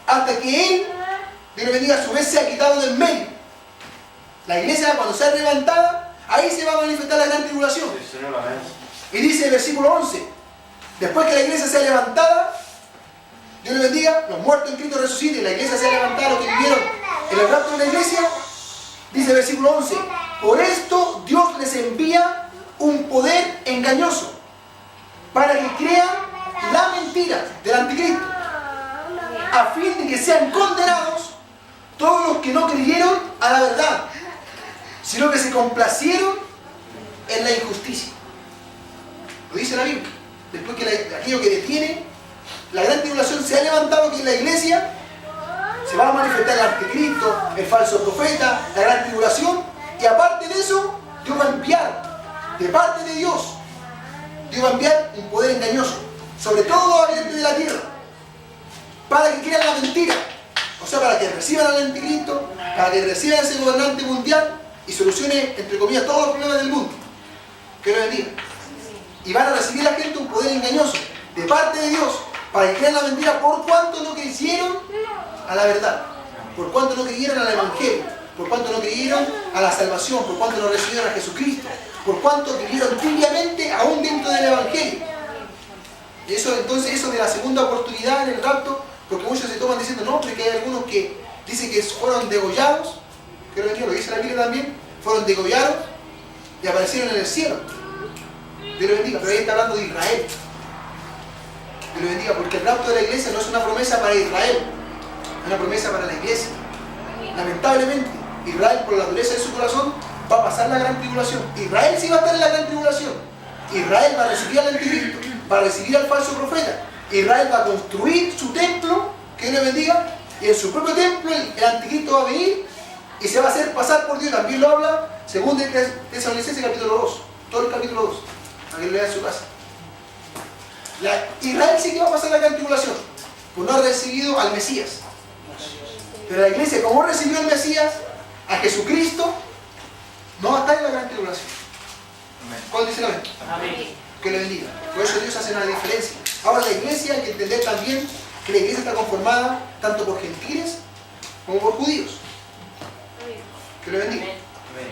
Hasta que Él, Dios lo bendiga, a su vez sea quitado del medio. La iglesia cuando sea levantada, ahí se va a manifestar la gran tribulación. Y dice el versículo 11, después que la iglesia sea levantada, Dios le bendiga, los muertos en Cristo resuciten, la iglesia sea levantada, los que vivieron en el rapto de la iglesia, dice el versículo 11, por esto Dios les envía un poder engañoso para que crean la mentira del anticristo, a fin de que sean condenados todos los que no creyeron a la verdad, sino que se complacieron en la injusticia. Lo dice la Biblia. Después que aquello que detiene la gran tribulación se ha levantado, que en la iglesia se va a manifestar el anticristo, el falso profeta, la gran tribulación, y aparte de eso, Dios va a enviar, de parte de Dios, Dios va a enviar un poder engañoso sobre todos los habitantes de la tierra, para que crean la mentira, o sea, para que reciban al anticristo, para que reciban a ese gobernante mundial y solucione, entre comillas, todos los problemas del mundo. Que lo bendiga. Y van a recibir a la gente un poder engañoso de parte de Dios, para que crean la mentira, por cuanto no creyeron a la verdad, por cuanto no creyeron al evangelio, por cuanto no creyeron a la salvación, por cuanto no recibieron a Jesucristo, por cuanto vivieron tibiamente aún dentro del evangelio. Eso, entonces, eso de la segunda oportunidad en el rapto, porque muchos se toman diciendo, no, porque hay algunos que dicen que fueron degollados, que lo dice la Biblia también, fueron degollados y aparecieron en el cielo. Dios lo bendiga, pero ahí está hablando de Israel. Dios lo bendiga, porque el rapto de la iglesia no es una promesa para Israel, es una promesa para la iglesia. Lamentablemente, Israel, por la dureza de su corazón, va a pasar la gran tribulación. Israel sí va a estar en la gran tribulación. Israel va a recibir al anticristo, va a recibir al falso profeta. Israel va a construir su templo, que Dios le bendiga, y en su propio templo el anticristo va a venir y se va a hacer pasar por Dios. También lo habla según Tesalonicenses capítulo 2, todo el capítulo 2, para que lo lea en su casa. Israel sí que va a pasar la gran tribulación, por no haber recibido al Mesías. Pero la iglesia, como recibió al Mesías, a Jesucristo, no va a estar en la gran tribulación. ¿Cuál dice amén? Amén. Que le bendiga. Por eso Dios hace una diferencia. Ahora la iglesia hay que entender también que la iglesia está conformada tanto por gentiles como por judíos. Que le bendiga.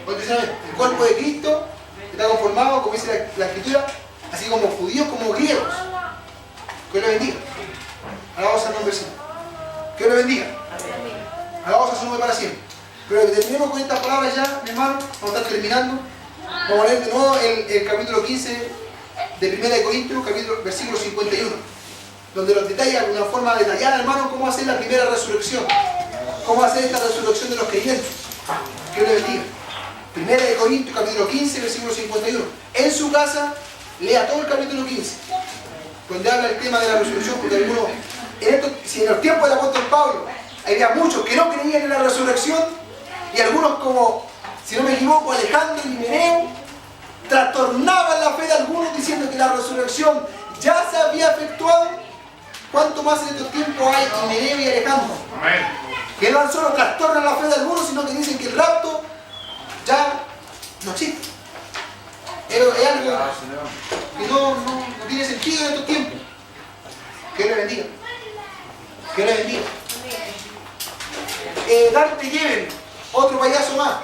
¿Cuál dice amén? El cuerpo de Cristo está conformado, como dice la Escritura, así como judíos como griegos. Que le bendiga. Alabamos al nombre del Señor. Que le bendiga. Alabamos a su nombre para siempre. Pero terminemos con estas palabras ya, mi hermano. Vamos a estar terminando. Vamos a leer de nuevo el capítulo 15 de 1 de Corintios, versículo 51, donde los detalla de una forma detallada, hermano, cómo hacer la primera resurrección, cómo hacer esta resurrección de los creyentes. Que Dios le bendiga. 1 de Corintios, capítulo 15, versículo 51. En su casa, lea todo el capítulo 15, donde habla el tema de la resurrección, porque algunos, si en el tiempo del apóstol Pablo, había muchos que no creían en la resurrección, y algunos como, si no me equivoco, Alejandro y Himeneo, trastornaban la fe de algunos diciendo que la resurrección ya se había efectuado. ¿Cuánto más en estos tiempos hay Himeneo y Alejandro? Amén. Que no solo trastornan la fe de algunos, sino que dicen que el rapto ya no existe. Es algo que no tiene sentido en estos tiempos. Que le bendiga. Que le bendiga. Dante Gebel, otro payaso más.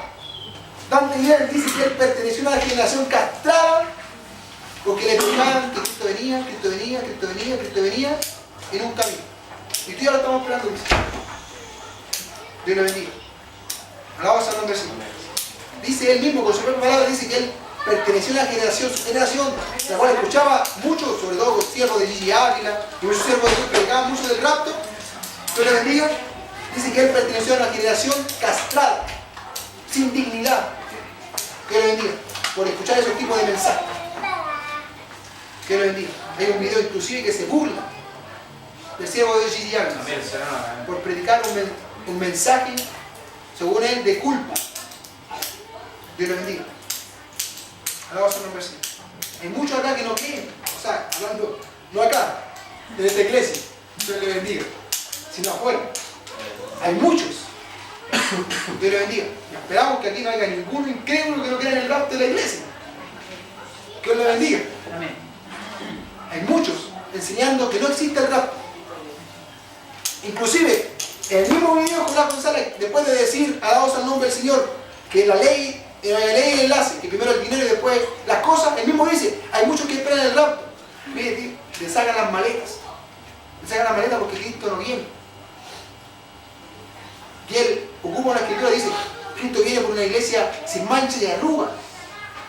Dante Gebel dice que él perteneció a una generación castrada porque le explicaban que Cristo venía, Cristo venía, Cristo venía, Cristo venía en un camino. Y tú ya lo estamos esperando, dice. Dios le bendiga. Alabamos al nombre del Señor. Dice él mismo, con su propia palabra, dice que él perteneció a una generación, su generación, la cual escuchaba mucho, sobre todo con siervos de Gigi Ávila, y muchos siervos de Dios que predicaban mucho del rapto. Dios le bendiga. Dice que él perteneció a una generación castrada, sin dignidad. Que le bendiga. por escuchar esos tipos de mensajes. Que lo bendiga. Hay un video inclusive que se burla del siervo de G.D. Adams Amén, Señor, amén. por predicar un mensaje, según él, de culpa. Dios lo bendiga. Alabado sea el nombre del Señor. Hay muchos acá que no creen, o sea, hablando, no acá, en esta iglesia, Dios le bendiga, sino afuera. Hay muchos. Dios le bendiga. Y esperamos que aquí no haya ninguno incrédulo que no crea en el rapto de la iglesia. Que Dios le bendiga. Amén. Hay muchos enseñando que no existe el rapto. Inclusive, en el mismo video Jonás González, después de decir, alabados al nombre del Señor, que la ley y el enlace, que primero el dinero y después las cosas, él mismo dice, hay muchos que esperan el rapto. Mire, tío, le sacan las maletas. Le sacan las maletas porque Cristo no viene. Y él ocupa una escritura y dice, Cristo viene por una iglesia sin mancha y arruga.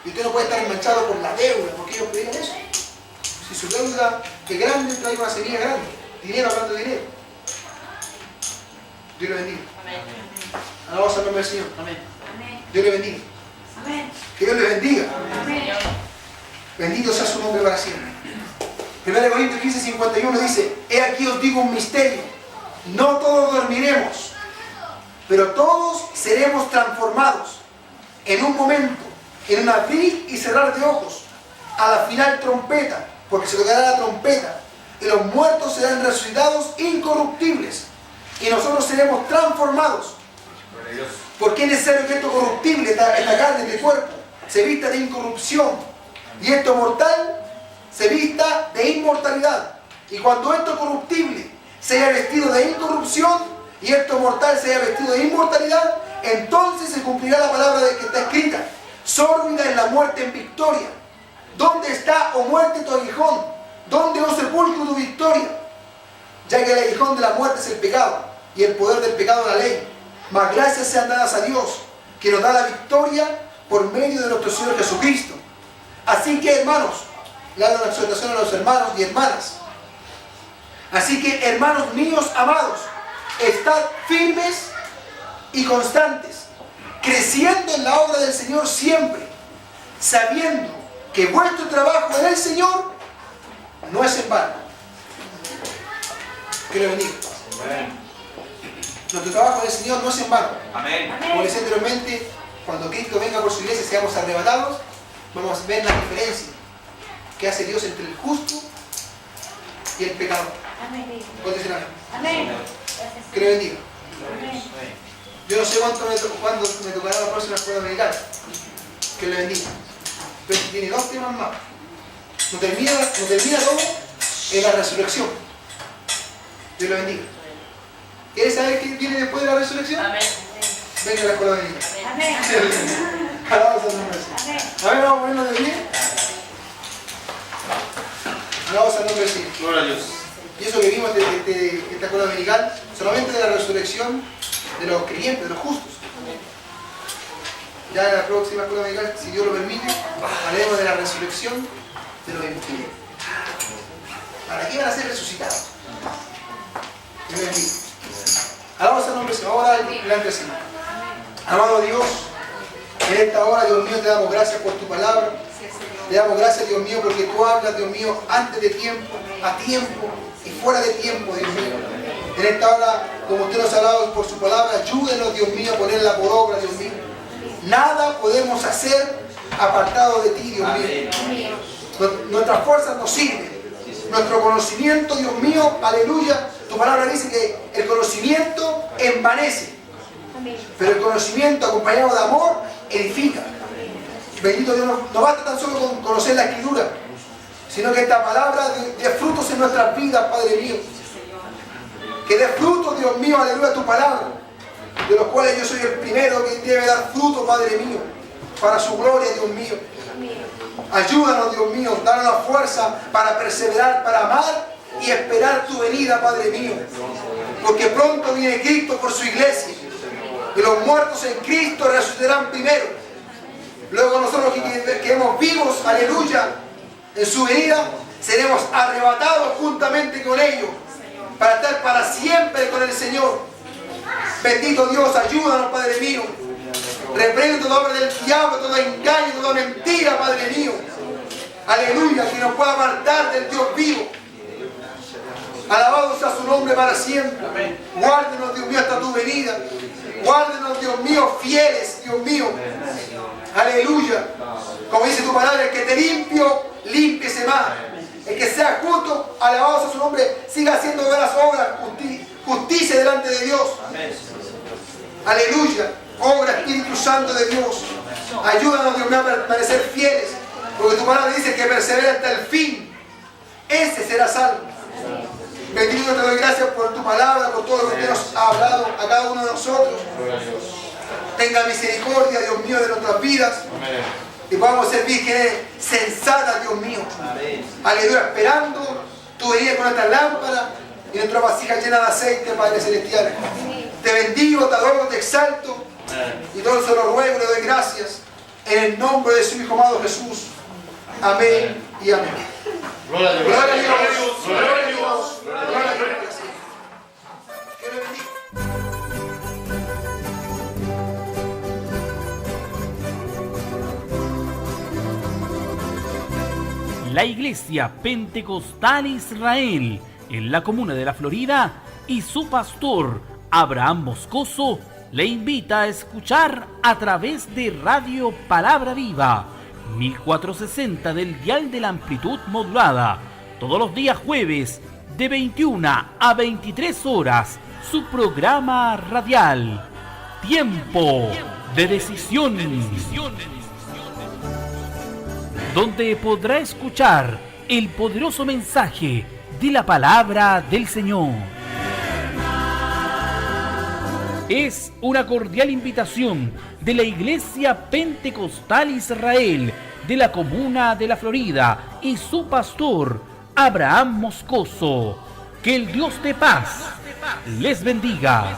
Y usted no puede estar manchado por la deuda, porque ellos predican eso. Si su deuda es grande, trae una semilla grande. Dinero hablando de dinero. Dios le bendiga. Alabamos al nombre del Señor. Amén. Dios le bendiga. Amén. Que Dios le bendiga. Amén. Bendito sea su nombre para siempre. 1 Corintios 15:51 dice, he aquí os digo un misterio. No todos dormiremos, pero todos seremos transformados en un momento, en un abrir y cerrar de ojos, a la final trompeta, porque se tocará la trompeta, y los muertos serán resucitados incorruptibles, y nosotros seremos transformados. Porque es necesario que esto corruptible, esta carne, este cuerpo, se vista de incorrupción, y esto mortal se vista de inmortalidad. Y cuando esto corruptible se haya vestido de incorrupción, y esto mortal se haya vestido de inmortalidad, entonces se cumplirá la palabra de que está escrita: sórdida es la muerte en victoria. ¿Dónde está, oh muerte, tu aguijón? ¿Dónde, oh sepulcro, tu victoria? Ya que el aguijón de la muerte es el pecado, y el poder del pecado la ley. Mas gracias sean dadas a Dios, que nos da la victoria por medio de nuestro Señor Jesucristo. Así que, hermanos, le hago una exhortación a los hermanos y hermanas. Así que, hermanos míos amados, estad firmes y constantes, creciendo en la obra del Señor siempre, sabiendo que vuestro trabajo en el Señor no es en vano. Que le bendiga. Nuestro trabajo en el Señor no es en vano. Amén. Como decía anteriormente, cuando Cristo venga por su iglesia y seamos arrebatados, vamos a ver la diferencia que hace Dios entre el justo y el pecador. Amén. ¿Puedo decir amén? Amén. Que le bendiga. Amén. Yo no sé cuándo me tocará la próxima escuela americana. Que le bendiga. Pero tiene dos temas más. No termina todo en la resurrección. Dios le bendiga. ¿Quieres saber qué viene después de la resurrección? Amén. Venga a la escuela americana. Amén. Alabamos al nombre del Señor. Amén. A ver, vamos a ponernos de pie. Alabamos al nombre del Señor. Gloria a Dios. Y eso que vimos de esta escuela dominical, solamente de la resurrección de los creyentes, de los justos. Ya en la próxima escuela dominical, si Dios lo permite, hablaremos de la resurrección de los impíos. ¿Para qué van a ser resucitados? Dios bendiga. Alabamos al nombre del Señor. Vamos a dar delante del Señor. Amado Dios, en esta hora, Dios mío, te damos gracias por tu palabra. Te damos gracias, Dios mío, porque tú hablas, Dios mío, antes de tiempo, a tiempo y fuera de tiempo, Dios mío. En esta hora, como usted nos ha hablado por su palabra, ayúdenos, Dios mío, a ponerla por obra, Dios mío. Nada podemos hacer apartado de ti, Dios mío. Nuestras fuerzas nos sirven. Nuestro conocimiento, Dios mío, aleluya. Tu palabra dice que el conocimiento envanece, pero el conocimiento acompañado de amor edifica. Bendito Dios, no basta tan solo con conocer la Escritura, sino que esta palabra dé frutos en nuestras vidas, Padre mío. Que dé frutos, Dios mío, aleluya, tu palabra, de los cuales yo soy el primero que debe dar fruto, Padre mío, para su gloria, Dios mío. Ayúdanos, Dios mío, danos la fuerza para perseverar, para amar y esperar tu venida, Padre mío. Porque pronto viene Cristo por su iglesia. Y los muertos en Cristo resucitarán primero. Luego nosotros que quedemos vivos, aleluya, en su venida, seremos arrebatados juntamente con ellos para estar para siempre con el Señor. Bendito Dios, ayúdanos, Padre mío. Reprendo toda obra del diablo, todo engaño, toda mentira, Padre mío. Aleluya, que nos pueda apartar del Dios vivo. Alabado sea su nombre para siempre. Guárdenos, Dios mío, hasta tu venida. Guárdenos, Dios mío, fieles, Dios mío. Aleluya. Como dice tu palabra, el que te limpio, límpiese más. El que sea justo, alabado sea su nombre, siga haciendo buenas obras, justicia delante de Dios. Aleluya. Obra Espíritu Santo de Dios. Ayúdanos, Dios mío, a permanecer fieles. Porque tu palabra dice que persevera hasta el fin. Ese será salvo. Bendito, te doy gracias por tu palabra, por todo lo que nos ha hablado a cada uno de nosotros. Tenga misericordia, Dios mío, de nuestras vidas. Y podamos ser vírgenes sensatas, Dios mío. Aleluya, esperando tu venida con nuestra lámpara y nuestra vasija llena de aceite, Padre Celestial. Te bendigo, te adoro, te exalto. Y todo eso lo ruego, le doy gracias. En el nombre de su Hijo amado Jesús. Amén y amén. Gloria a Dios. Gloria a Dios. Gloria a Dios. Gloria a Dios. Que le bendiga. La Iglesia Pentecostal Israel en la comuna de La Florida y su pastor Abraham Moscoso le invita a escuchar a través de Radio Palabra Viva 1460 del dial de la amplitud modulada todos los días jueves de 21 a 23 horas su programa radial Tiempo de Decisión, donde podrá escuchar el poderoso mensaje de la palabra del Señor. Es una cordial invitación de la Iglesia Pentecostal Israel de la comuna de La Florida y su pastor Abraham Moscoso. Que el Dios de paz les bendiga.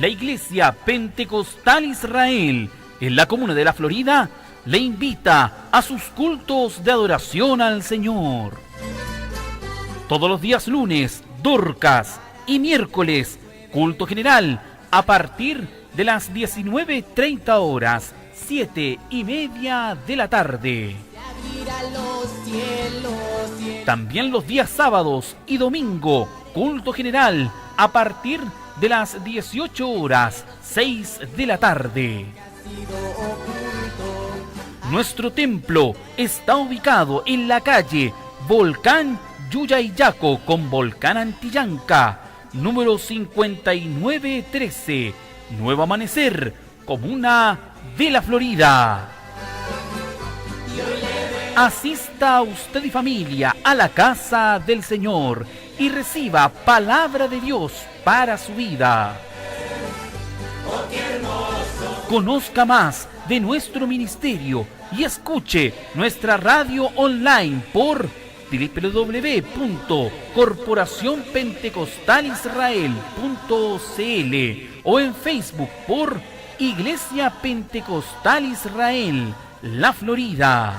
La Iglesia Pentecostal Israel en la comuna de La Florida le invita a sus cultos de adoración al Señor. Todos los días lunes, Dorcas, y miércoles, culto general a partir de las 19:30 horas, 7:30 de la tarde. También los días sábados y domingo, culto general a partir de las 18 horas, 6 de la tarde. Nuestro templo está ubicado en la calle Volcán Yuyayaco con Volcán Antillanca, número 5913, Nuevo Amanecer, comuna de La Florida. Asista usted y familia a la casa del Señor y reciba palabra de Dios para su vida. Conozca más de nuestro ministerio y escuche nuestra radio online por www.corporacionpentecostalisrael.cl o en Facebook por Iglesia Pentecostal Israel, La Florida.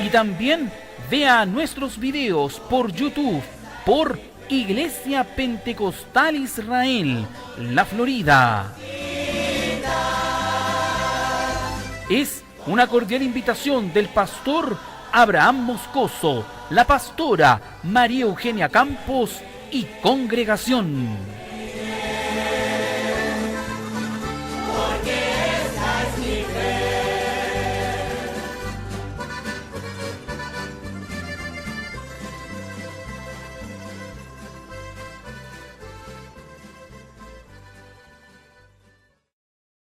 Y también vea nuestros videos por YouTube por Iglesia Pentecostal Israel, La Florida. Es una cordial invitación del pastor Abraham Moscoso, la pastora María Eugenia Campos y congregación.